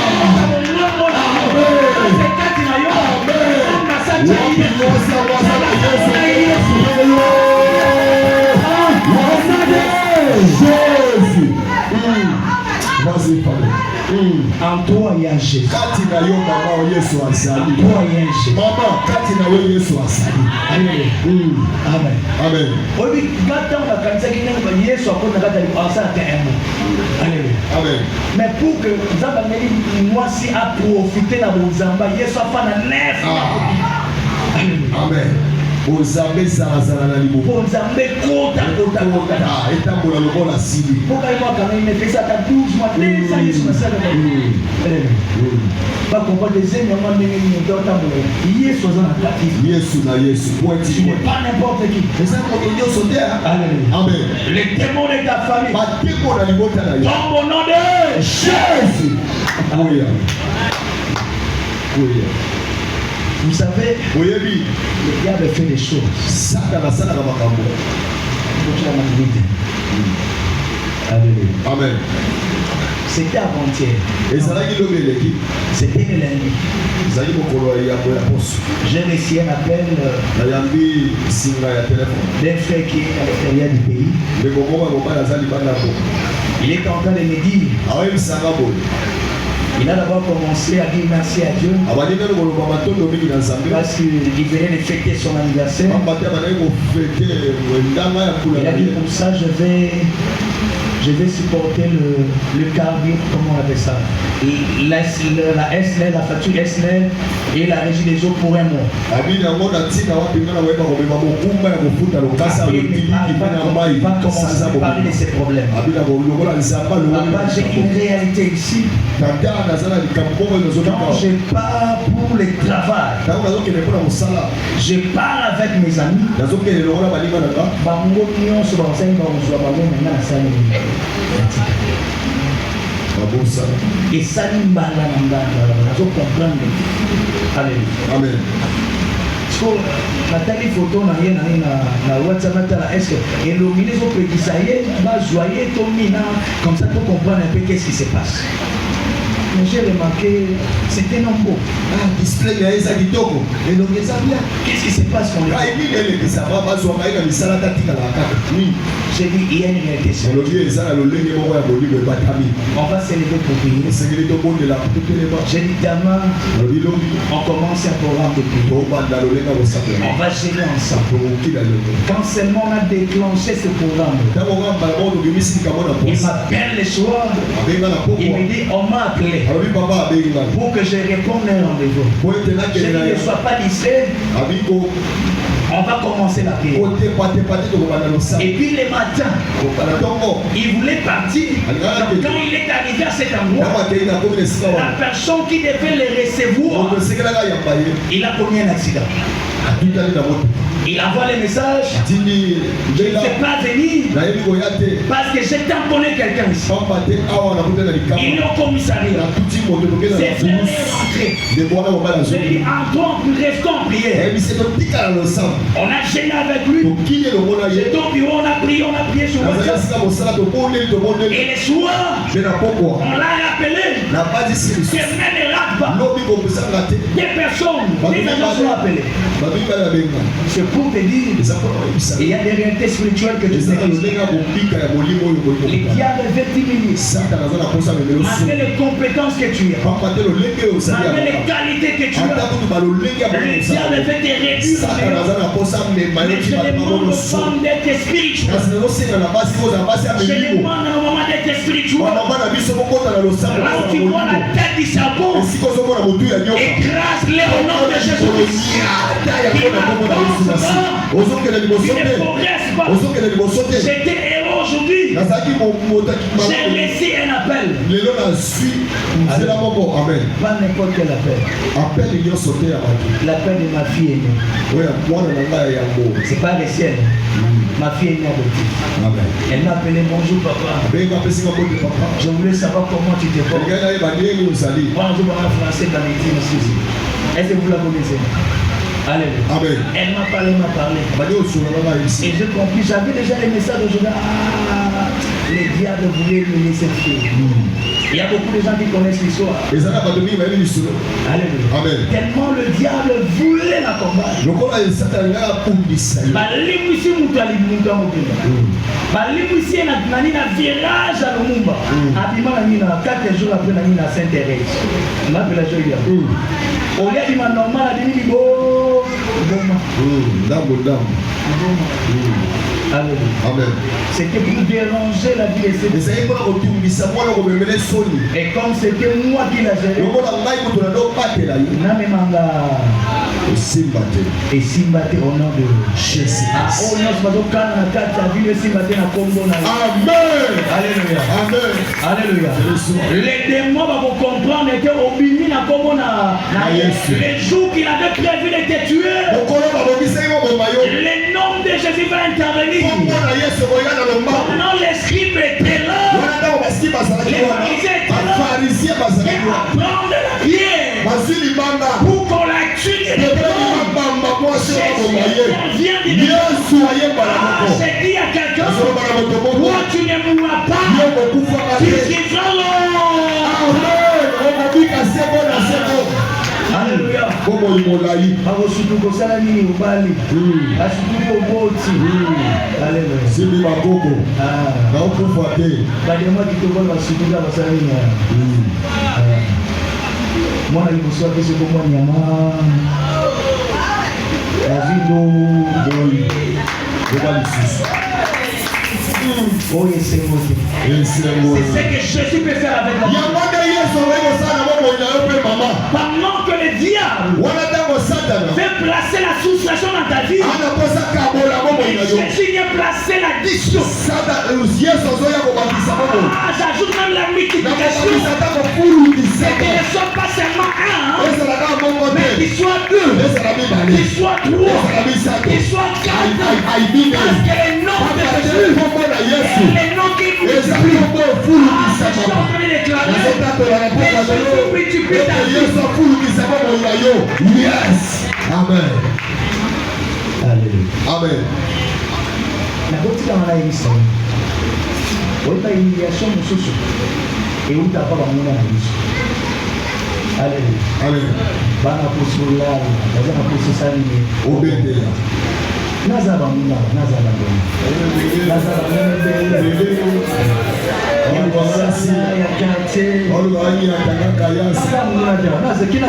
Vas-y, parle. En toi, il y a Jésus. Kati na yo mama Yesu En asali. toi, il y a Jésus. Mama, kati na yo Yesu asali. Amen. Amen. Obi gata na kanisa kinene ba Yesu akona kata li asala te emo. Alléluia. Amen. Mais pour que Nzamba ngeli mwasi a profiter na bozamba Yesu afana neuf. Alléluia. Amen. Ozambe zala na libo. Bozambe kota. Ah, etambola lokola sili. Poka imo kana ine pesa ta 12 mois déjà Yesu na sala. Alléluia. Ba komba deuxième mois ndenge ni ndota mbo. Yesu azana kati. Yesu na Yesu. Pointi moi. Pas n'importe qui. Eza ko tonyo sote. Alléluia. Amen. Les démons de ta famille. Bateko na libota na yo. Dans mon nom de Jésus. Oya. Oya. Vous savez, oyebi le diable fait des choses. Satana asalaka makambo. Alléluia. Amen. C'était avant-hier. ezalaki lobi eleki C'était le lundi. ezalaki mokolo ya poso J'ai reçu un appel nayambi singa ya telefone d'un frère qui est à l'extérieur du pays. ndeko moko ya mobali aza libanda moko Il est en train de me dire, aoyebisanga boye il a d'abord commencé à dire merci à Dieu abandi nano koloba matondo mingi na nzambe parce qu'il venait de fêter son anniversaire. pamba te abandaki kofete ndanga ya kula Il na a dit ye pour ça, je vais supporter le carburant, comment on appelle ça, la SNEL, la facture SNEL et la régie des eaux pour un mois. abini yango na ntina wapi nga na koyeba komema mokumba ya kofuta lokasa Après, lotiliki mpe na mai il va commencer à parler de ses problèmes. abina lokola nzamba Papa, j'ai une réalité ici. tata naza na likambo moko Quand ezozokika je pars pour le travail, ntango nazokende mpona mosala je pars avec mes amis. nazokende lokola baninga na nga Bango nyonso bazali bakozwa bango maintenant nasali babosala esali mbala na mbala nazo comprendre. Alléluia. amen So natali photo na ye na WhatsApp natala est-ce que elomine ezopekisa ye bazwa ye tomina comme ça pour comprendre un peu qu'est-ce qui se passe. Mais j'ai remarqué c'était non beau. display na ye eza kitoko elongi eza bien Qu'est-ce qui se passe quand kai nini elekisama bazwaka ye na misala tatikala kaka j'ai dit il y a une réalité. elongi eza na lolenge moko ya bolimo ebatami On va s'élever pour prier. esengeli tobondela totelema J'ai dit demain lobi longi on commence un programme de prière. tobanda lolenga kosapela On va gérer ensemble. tokokila lelo Quand seulement on a déclenché ce programme, ntango nga mbala moko tobimisi likambo na il posa m'appelle le soir, abenga na il pokwa me dit on m'a appelé alobi papa abengi nga pour que je réponde à un rendez-vous. po ete Je nakende na dis ye ne sois pas distrait, abiko on va commencer la prière. otepatepate tokobanda losala Et puis le matin, kokala ntongo il voulait partir. Donc quand il est arrivé à cet endroit, ntango akei na komi na esika la wana personne qui devait le recevoir, moto esekelaka yamba ye il a commis un accident. atutali na moto Il envoie le message, atindi je ne mbela sais pas venir nayebi koya te parce que j'ai tamponné quelqu'un ici. pamba te awa nakuta na Il likambo est au commissariat. natuti moto tokenda na C'est fait bus rentrer. ndeko wana mobali Je lui dis, azoi entrons, restons en prière. ayebisi totikala losambo On a gêné avec lui. tokili elongo na ye J'étais au bureau, on a prié sur nazali WhatsApp. esika mosala tobondeli tobondeli Et le soir, mpe na pokwa on l'a rappelé. na bandisi Que lisusu même ne rate pas. lobi kopesanga te Des personnes, des gens sont appelés. babi bali babenga C'est pour te dire, eza mpona koyebisa il y a des réalités spirituelles que tu sais. ezaka lolenga kobika ya molimo oyo Le koyikoa diable veut t'humilier. satana aza na posa memelo Malgré les compétences que tu as, pamba te lolenge oyo osali malgré les yango qualités que tu ata as, kutu balolenge ya le diable veut te réduire. satana aza na posa mema Mais yoti je bato demande bango aux loso femmes d'être spirituelles. kasi nazosenga na basi kozala basi ya Je melimo demande à nos mamans d'être spirituelles. bamama na biso bokota na losambo Là où tu vois la tête du serpent, esika ozomona motu ya nyoka écrase-les au nom de Jésus-Christ. ata yango na kombo na yesu masi ozokende liboso Tu ne te progresses pas. ozokende liboso te J'étais héros aujourd'hui. nazalaki moto J'ai reçu un appel. lelo nazwi nzela moko amen Pas n'importe quel appel. apele nyonso te ya bato L'appel de ma fille aînée. oyo mwana na ngai ya yango C'est pas le ciel. Ma fille aînée adoptive. amen Elle m'a appelé bonjour papa. abenga apesinga mbote papa Je voulais savoir comment tu te portes. elingai nayeba ndenge ozali Moi, je parle français dans les films aussi. Est-ce que vous la connaissez? Alléluia. amen Elle m'a parlé. bandi osolola ngai Et esi j'ai compris, j'avais déjà les messages aujourd'hui. Ah, les diables voulaient me laisser faire. Il y a beaucoup de gens qui connaissent l'histoire. eza na bato mingi bayebi lisolo Alléluia. amen Tellement le diable voulait la combattre. lokola esatana ngai apundisa ye Balimwisi mutu alimuka mobimba. Balimwisi nani na virage à Lumumba. Abima na mina 4 jours après na mina Sainte-Thérèse. On appelle la joie. On lui a dit ma normal a dit bo ndambo ndambo Alléluia. amen C'était pour déranger la vie de ces ezali mpona kotungisa mwana komemele soni et comme c'était moi qui l'a géré, lokola ngai moto na ndobatela ye namemanga osimba te esimba te au nom de jésus oyo nyonso bazokana na kati ya bino esimba te na kombo na ye. amen Alléluia. amen Alléluia. Les démons vont comprendre que obimi na kombo na Yesu. le jour qu'il avait prévu de te tuer, mokolo babongisaki moboma yo le nom de Jésus va intervenir. kombo na yesu koya na lombango Pendant les scribes étaient là, wana ntango basiki bazalaki wana bafarisien et bazalaki wana à prendre la pierre bazwi libanga pour qu'on la tue depuis mabamba mwasi waboma ye Yesu ayebala moko c'est dit à quelqu'un azolobala moto moko toi tu ne mourras pas yo kokufaka tu te vivras longtemps. amen okobika sebo na sebo Alléluia. bomoi molai bakosutu kosala nini mobali asutuki oboti. Alléluia. simbi bakoko naokufa te badema kitoko basutuka basala nini mwana liboso apesi komwa nyama yavindo moi oba lisusu oyo esengo te. esengo C'est ce que Jésus peut faire avec la yango nde yesu okoki kosala bomoi na yo mpe mama pendant que le diable wana ntango satana veut placer la soustraction dans ta vie. anakosa kabola bomoi na yo Jésus vient placer l'addition. yesu azoya kobakisa bomoi J'ajoute même la multiplication. nakobakisa ntango fulukisa Et qu'ils ne sont pas seulement un, ezalaka moko mais te qu'ils soient deux, ezala mibale qu'ils soient trois, ezala misato qu'ils soient quatre. aibine Parce que le nom de Jésus kombo na yesu est le nom qui ezali multiplie. kombo Je efulukisa suis en mama train de déclarer. ezotatola na mboka na yo Jésus multiplie ta ete vie. yesu afulukisa bomoi na yo yes amen Alléluia. amen nakotikana na yebisa oyeba humiliation mosusu eutaka bamona na biso. Alléluia. amen bana posi olala baza na posi esalini obetela naza bamuna naza bangoni naza bamebele ya quartier olobaki atangaka yasi naza muna jaa nazekina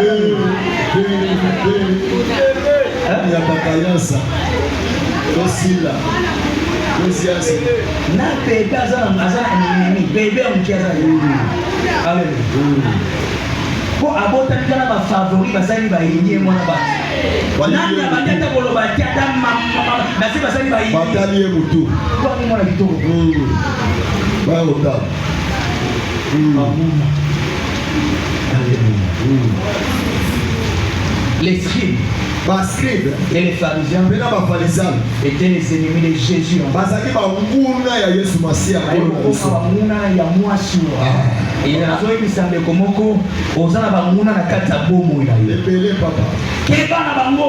yataka yasa tosila tosiasi na bebe aza na nini bebe ya moki aza na yini. Alléluia. Po abotani kala bafavori basali bayini ye mwana bato nani abandi ata koloba te ata basi basali bayini batali ye motu kwani mwana kitoko bayota bamuna. Les scribes bascribe et les pharisiens mpe na bafarisayo étaient les ennemis de Jésus. bazalaki banguna ya yesu masiya bayokoma bamuna ya mwasi nazoyebisa ndeko moko oza na bamuna na kati ya bomoi na yo ebele papa keba na bango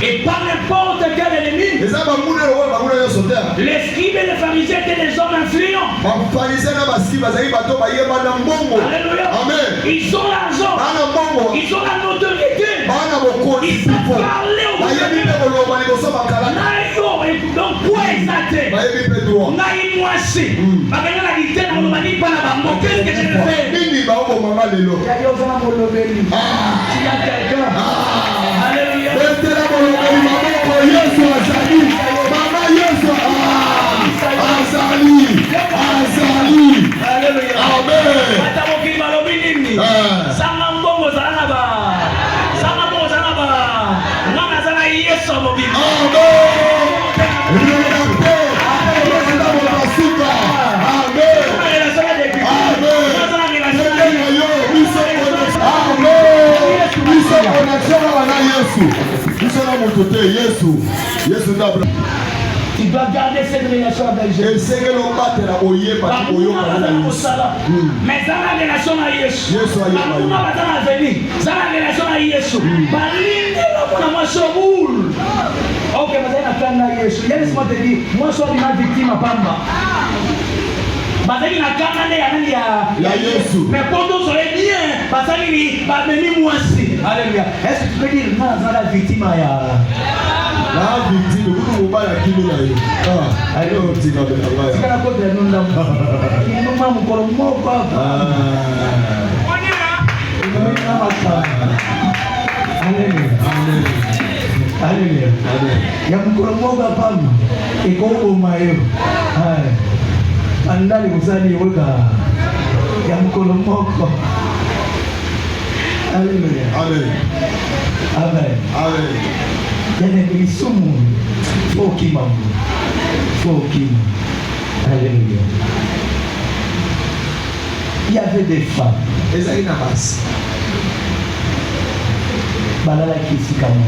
et pas n'importe quel ennemi. eza banguna oyo banguna nyonso te Les scribes et les pharisiens étaient des hommes influents. bafarisai na bascribe bazalaki bato bayeba na mbongo Alléluia. amen Ils ont l'argent, bana mbongo ils ont la notoriété, bana bokonzi ils savent parler au bayebi mpe koloba liboso bakalaka nayo donc quoi exacte bayebi mpe droit ngai mwasi bakanga na lite na kolobani mpa na bango qu'est-ce que je vais faire. nini baobomama lelo yayoza na molobeli tia quelqu'un. Alléluia. betela molobeli maboko yesu azali mama yesu azali Alléluia. amen Ata mokili balobi nini sanga mbongo zala na ba sanga mbongo zala na ba ngana zala yesu mobimba. Tu dois garder cette relation avec Jésus. Mais dans la relation avec Jésus, dans la relation avec Jésus, ok, mais Jésus. Laisse-moi te dire, moi je suis une victime à Pamba. Bazali na kanga ne ya nani ya Yesu. Mais quand on serait bien, bazali ni bamemi mwasi. Alléluia. Est-ce que tu peux dire na la victime ya la victime kutu mobala kimi na yo. Ayo tika bela baya. Tika ko de nunda. Inuma mukolo moko. Alléluia. Ya mukolo moko pam. Iko umayo. Andali kusali weka ya mkono moko. Alléluia. Amen. Amen. Amen. Yana bilisumu foki mamu. Foki. Alléluia. Il y avait des femmes. Ezali na basi. Balala kisikamo.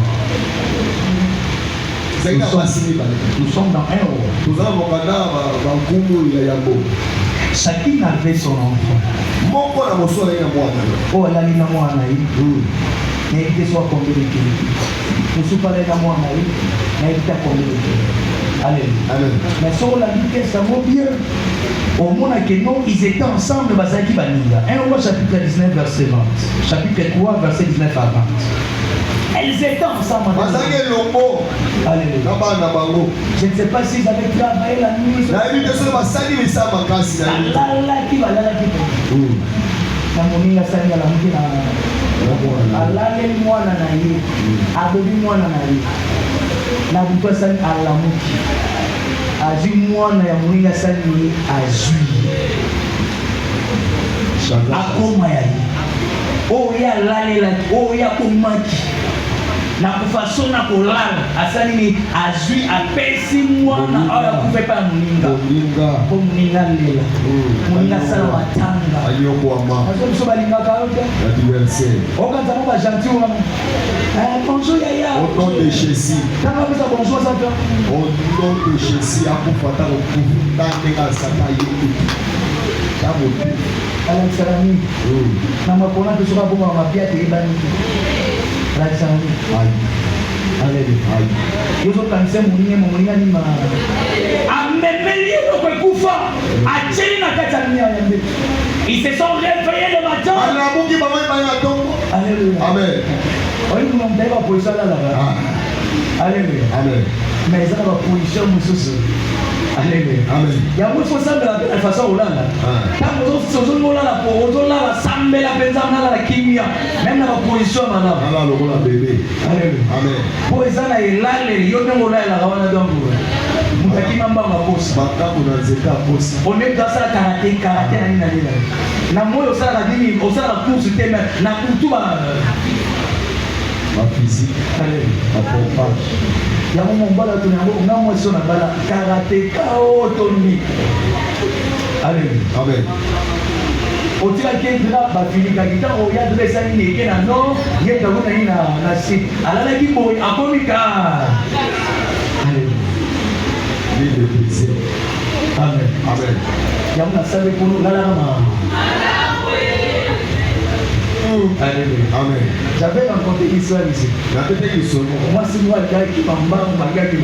Nous sommes dans un roi. Chacune avait son enfant. Oh, elle a une n'invite soit combien de kilomètres. Je suis parlé dans moi, n'invite à combien de kilomètres. Alléluia. Mais sur la vie, ça vaut bien. Au monde que non, ils étaient ensemble, Bazaki Baninga. 1 Roi chapitre 19, verset 20. Chapitre 3, verset 19 à 20. Elles étaient ensemble. Alléluia. Je ne sais pas s'ils avaient travaillé la nuit. Alale mwana na ye adobi mwana na ye na buto sani alamuki azwi mwana ya moninga sani ye azwi akoma ya ye oyo alalelaki oyo akomaki na kufaso na kolala asali ni azwi apesi mwana oyo akufe pa moninga po moninga lela moninga sala matanga azo biso balingaka ote okanza mo bagentil wana bonjour yaya au nom de Jésus tanga pesa bonjour ça fait au nom de Jésus akufata okufuta ndenge asaka yoku tamotu alakisarani na mapona tosoka bonga mapia teyebani alakisarani Alléluia. Yozo kanisa moninga ni ma amemeli eloko ekufa acheli na kati ya dunia ya mbele. Ils se sont réveillés le matin. Alléluia. Amen. Oyi kuna mtaiba position la la. Alléluia. Amen. Mais ça va position mususu. Alléluia. Amen. Ya mo faut ça de la façon olala. Tango zo molala po ozola sambela penza na la kimia. Même na position mana. Ala lokola bébé. Alléluia. Amen. Po ezana elale yo ndengo la wana dongo. Mutaki mamba makosa. Bakabu na zeka kosa. On est dans ça karaté na nina nina. Na moyo osala nini osala course teme na kutuba ma physique. Alléluia. Ma pompage. Ya mo mbala tunyango ngamo so na bala karaté ka otondi. Alléluia. Amen. Otila kendra ba filika kita o ya dresa ni ke na no ye tabu na ina na si alala ki boy akomika. Alléluia. Vie de plaisir. Amen. Amen. Ya mo na sabe ko la la ma. Alléluia. Amen. J'avais rencontré Israël ici. Moi, c'est moi le gars qui m'a battu.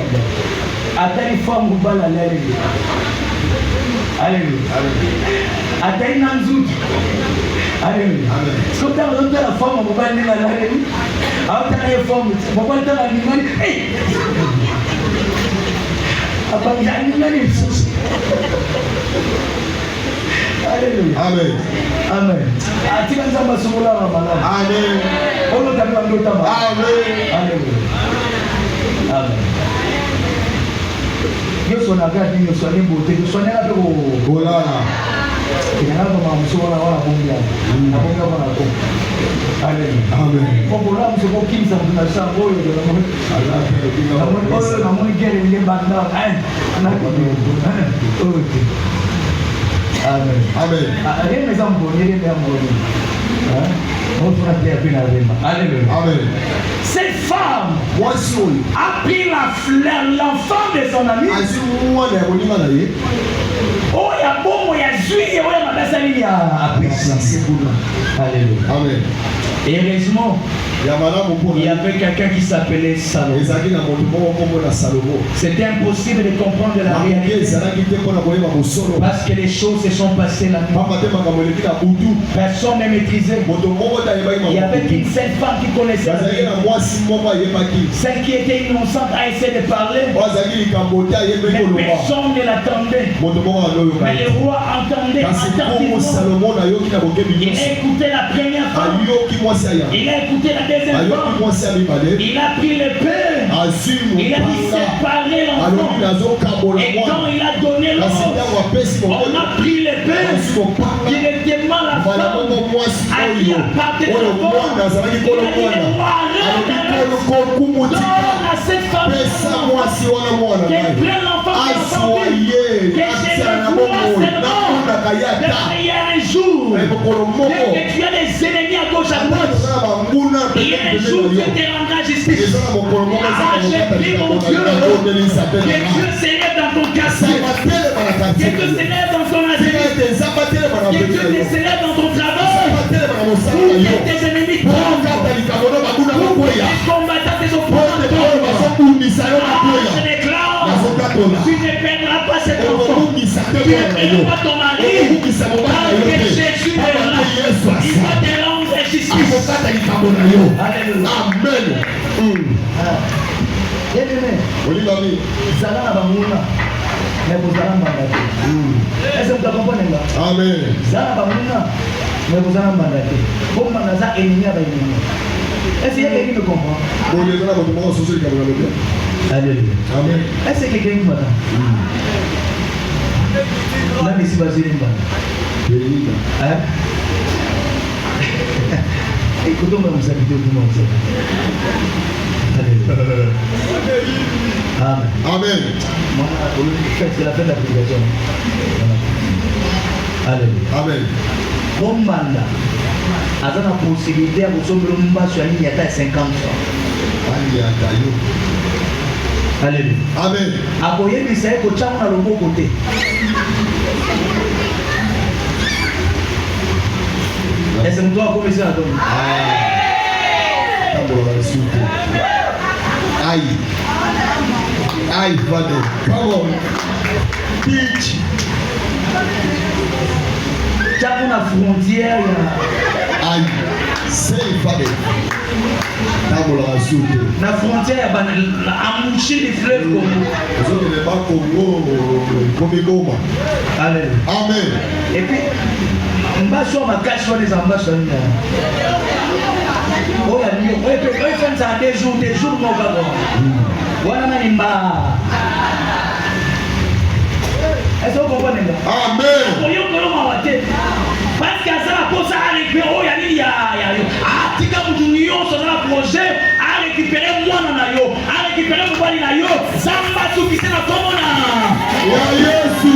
Attends une femme ou pas la Alléluia. Alléluia. Attends une anzout. Alléluia. Est-ce que tu as la femme ou pas la Alléluia? Attends une femme. Pourquoi tu as l'animal? Hey! Attends, il y a un animal. Alléluia. Amen. Amen. Atika nzamba somola na malama. Amen. Olo tabiwa ndo tamba. Amen. Alléluia. Amen. Yo sona gadi yo sona mbote yo sona la ko Golala. Kina na mama msomola wala bongia. Na bongia bana ko. Alléluia. Amen. Ko bola msoko kimsa mtuna sango yo na mo. Allah ke kinga. Na mo na mo gere ile banda. Na ko. Amen. Amen. Rien mais en bonheur et en bonheur. On va faire bien Alléluia. Amen. Cette femme a pris l'enfant de son ami. Oh, il y a bon, il y a juillet, il y a il y a Alléluia. Amen. Et heureusement, il y avait quelqu'un qui s'appelait Salomon. C'était impossible de comprendre la réalité. Parce que les choses se sont passées la nuit. Personne ne maîtrisait. Il n'y avait qu'une seule femme qui connaissait la vérité. Celle qui était innocente a essayé de parler. Mais personne ne l'attendait. Mais le roi entendait attentivement. Il a écouté la première femme. Il a écouté la deuxième femme. Il a pris le père. Il a dit séparer l'enfant. Et quand il a donné l'enfant, on a pris le père. Directement la femme a dit à partir de l'enfant. Il a dit le roi donne à cette femme qu'elle prenne l'enfant qu'elle il y a un jour que tu as des ennemis à gauche à droite. Il y a un jour que tu te rendras justice. J'ai pris mon Dieu. Que Dieu s'élève dans ton quartier. Que Dieu s'élève dans ton asile. Que Dieu s'élève dans ton travail. Pour que tes ennemis tombent. et non pas ton mari, parce que Jésus est là. Il va te rendre justice. Amen. Amen. Est-ce qu'il y a quelqu'un qui me comprend? Alléluia. Amen. Est-ce que quelqu'un qui m'attend? Là, mais si vas-y, hein? Écoutons-moi, vous habitez au monde. Amen. Amen. C'est la fin de la prédication. Alléluia. Amen. Bon mandat. A la possibilité de vous sauver le monde sur la ligne à 50 ans. Alléluia. Amen. Aboye bisaye ko chamu na lobo côté. Est-ce que toi comme ça donc? Aïe. Aïe, Father. Come on. Teach. Chamu na frontière. Aïe. Say, Father. La frontière a mouché les fleuves Congo. Amen. Et puis, on va sur ma cache sur les ambassadeurs. Oh, il fait ça des jours, mon gars. Voilà, Manimba. Est-ce que vous comprenez? Amen. Parce que ça va pour ça récupérer, il y a tika muduniyo ça va projet à récupérer moi na yo, à récupérer moi na yo, ça va suffire na komona. Ya Yesu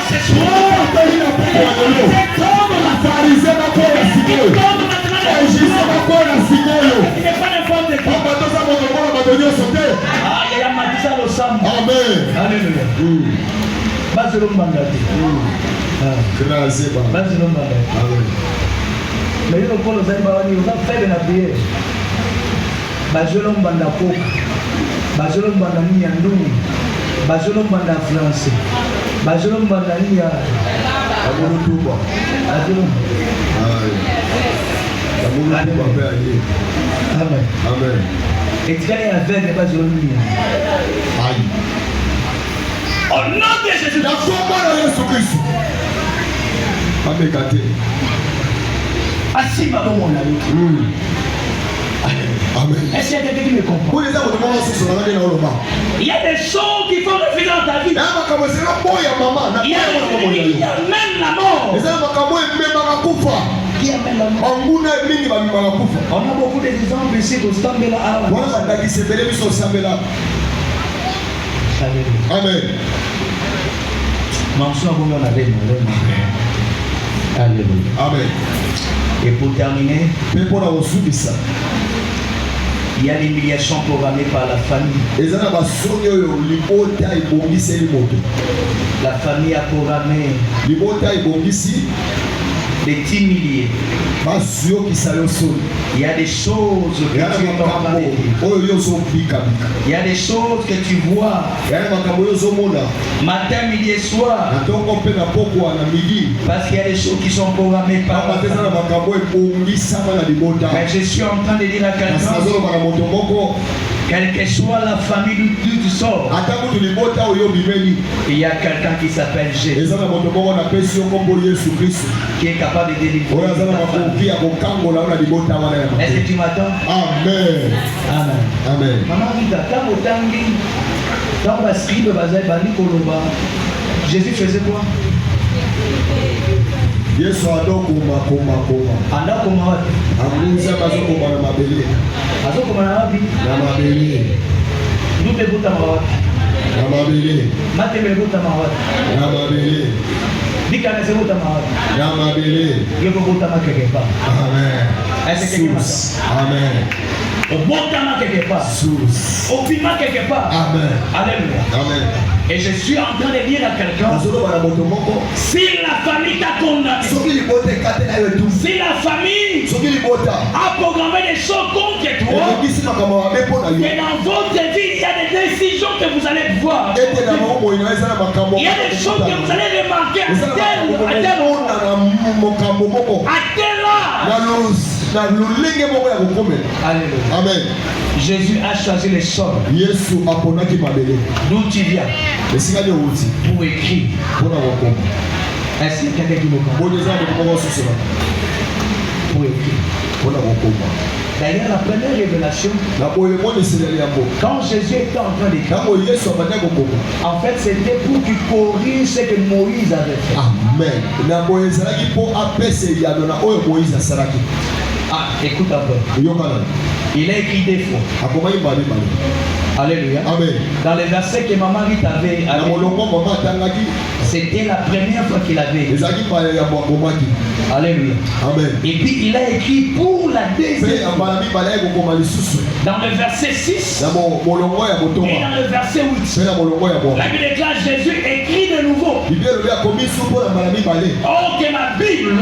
c'est soir c'est comme la farisée na kwa signé. Jésus na kwa signé. Il n'est pas n'importe quoi. Papa ça mon komona badonyo sauté. Ah, il y a matisa lo sam. Amen. Alléluia. Bazelo mbangati. Grâce ba. Bazelo mbangati. Amen. Mais il y a encore les amis qui ont fait de la prière. Bazelo mbanda poka. Bazelo mbanda ni ya ndungu. Bazelo mbanda français. Bazelo mbanda ni ya Abulu tuba. Bazelo. Abulu tuba pe aye. Amen. Amen. Et tu gagnes avec les bazelo ni ya. Aïe. Au nom de Jésus. La foi de Jésus Christ. Amen kate. Assis ma bon mon ami. Amen. Est-ce qu'il y a quelqu'un qui me comprend? Il y a des choses qui font refuser dans ta vie. Il y a même la mort. Qui amène la mort? On a beaucoup d'exemples ici au Stambela. Amen. Alléluia. Amen. Et pour terminer, il y a l'humiliation programmée par la famille. La famille a programmé de t'humilier. Il y a des choses que tu entends. Il y a des choses que tu vois matin, midi et soir. Parce qu'il y a des choses qui sont programmées par la famille. Mais je suis en train de dire à quelqu'un, quelle que soit la famille d'où tu sors, il y a quelqu'un qui s'appelle Jésus qui est capable de délivrer. Est-ce que tu m'attends? Amen. Amen. Amen. Maman, Jésus faisait quoi? Yesu adokoma koma. Andakoma wapi? Amunza bazokoma na mabele. Azokoma na wapi? Na mabele. Nube buta wapi? Na mabele. Mate buta wapi? Na mabele. Bika na buta wapi? Na mabele. Yoko buta quelque part. Amen. Est-ce que Amen. Au bon temps quelque part. Au piment quelque part. Amen. Alléluia. Amen. Et je suis en train de dire à quelqu'un, si la famille t'a condamné, si la famille a programmé des choses contre toi, et dans votre vie, il y a des décisions que vous allez voir. Il y a des choses que vous allez remarquer à tel Amen. Jésus a choisi les sorts. D'où tu viens pour écrire. Est-ce qu'il y a quelqu'un qui me comprend? Pour écrire. D'ailleurs, la première révélation, quand Jésus était en train d'écrire, en fait, c'était pour qu'il corrige ce que Moïse avait fait. Ah, écoute un peu. Il a écrit des fois. Alléluia. Amen. Dans les versets que maman Rite avait, c'était la première fois qu'il avait écrit. Alléluia. Amen. Et puis il a écrit pour la deuxième fois. Dans le verset 6 et dans le verset 8, la Bible déclare Jésus écrit de nouveau. Or que ma Bible,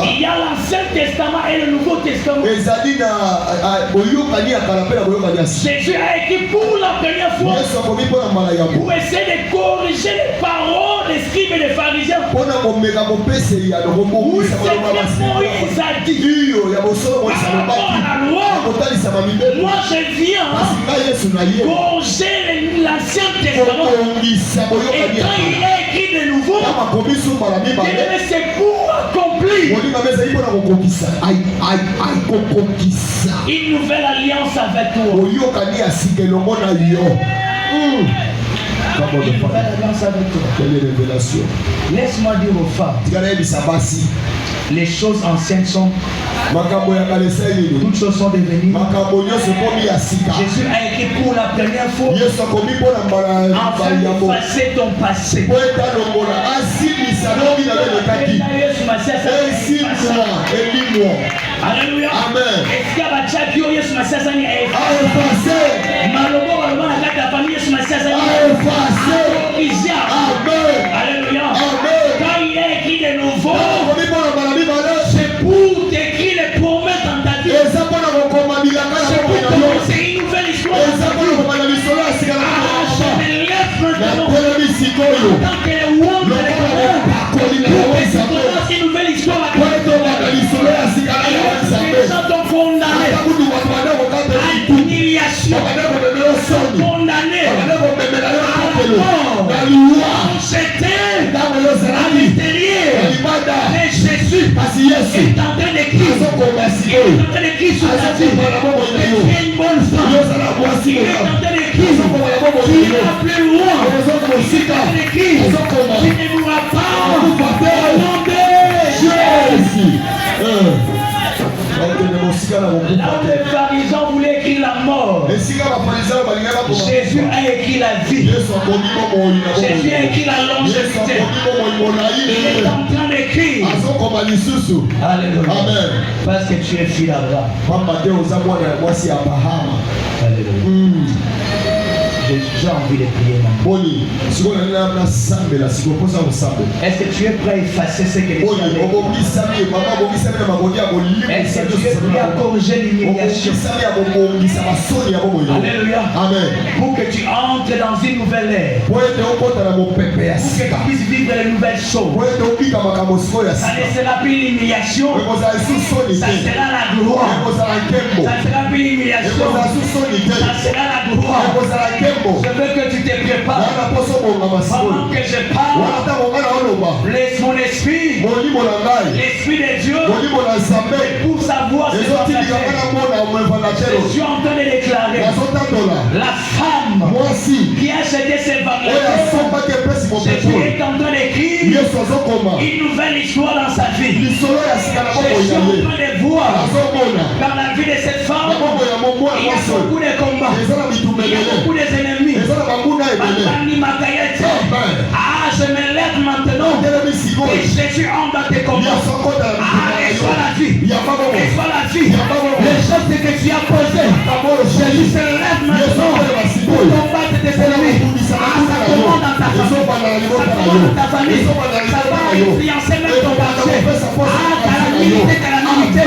il y a l'Ancien Testament et le Nouveau Testament. Jésus a écrit pour la première fois pour essayer de corriger les paroles des scribes et des pharisiens. Où c'est que Moïse a dit par rapport à la loi, moi je viens corriger l'Ancien Testament. Et quand il est écrit de nouveau, c'est pour accomplir une nouvelle alliance avec toi. Une nouvelle alliance avec toi. Quelle révélation. Laisse-moi dire aux femmes, les choses anciennes sont, toutes choses sont devenues. Jésus a écrit pour la première fois afin d'effacer ton passé. Alléluia. Amen. Est-ce qu'il y a un chat qui est sur ma sasani? Malobo, la famille est sur ma sasani. Alléluia. Quand il est écrit de nouveau, c'est pour t'écrire les promesses dans ta vie. C'est pour commencer une nouvelle histoire. Je me lève maintenant en tant que le roi de l'éternel pour que tu commences une nouvelle histoire. Les gens t'ont condamné à l'humiliation, condamné à mort. C'était à l'intérieur de Jésus est en train d'écrire. Il est en train d'écrire sur ta vie. Tu es une bonne femme. Il est en train d'écrire. Tu iras plus loin. Il est en train d'écrire. Tu ne mourras pas au nom de Jésus. Là où les pharisiens voulaient écrire la mort, Jésus a écrit la vie. Jésus a écrit la longévité. Il est en train d'écrire. Alléluia. Amen. Parce que tu es fils d'Abraham. Alléluia. J'ai envie de prier maintenant. Est-ce que tu es prêt à effacer ce que les gens ont dit? Est-ce que tu es prêt à corriger l'humiliation? Alléluia. Amen. Pour que tu entres dans une nouvelle ère. Pour que tu puisses vivre les nouvelles choses. Ça ne sera plus l'humiliation. Ça sera la gloire. Ça sera plus l'humiliation. Ça sera la gloire. Je veux que tu te prépares. Pendant que je parle, laisse mon esprit, l'esprit de Dieu, pour savoir ce qu'on va faire. Je suis en train de déclarer la femme qui a acheté ses valeurs. Jésus est en train d'écrire une nouvelle histoire dans sa vie. Je suis en train de voir dans la vie de cette femme, il y a beaucoup de combats, il y a beaucoup d'ennemis. Ah, je me lève maintenant et Jésus entre dans tes combats. Ah, reçois la vie. Reçois la vie. Les choses que tu as posées, Jésus se lève maintenant pour combattre tes ennemis. Ah, ça commande dans ta famille. Ça commande dans ta famille. Ça va influencer même ton passé. Ah, calamité, calamité.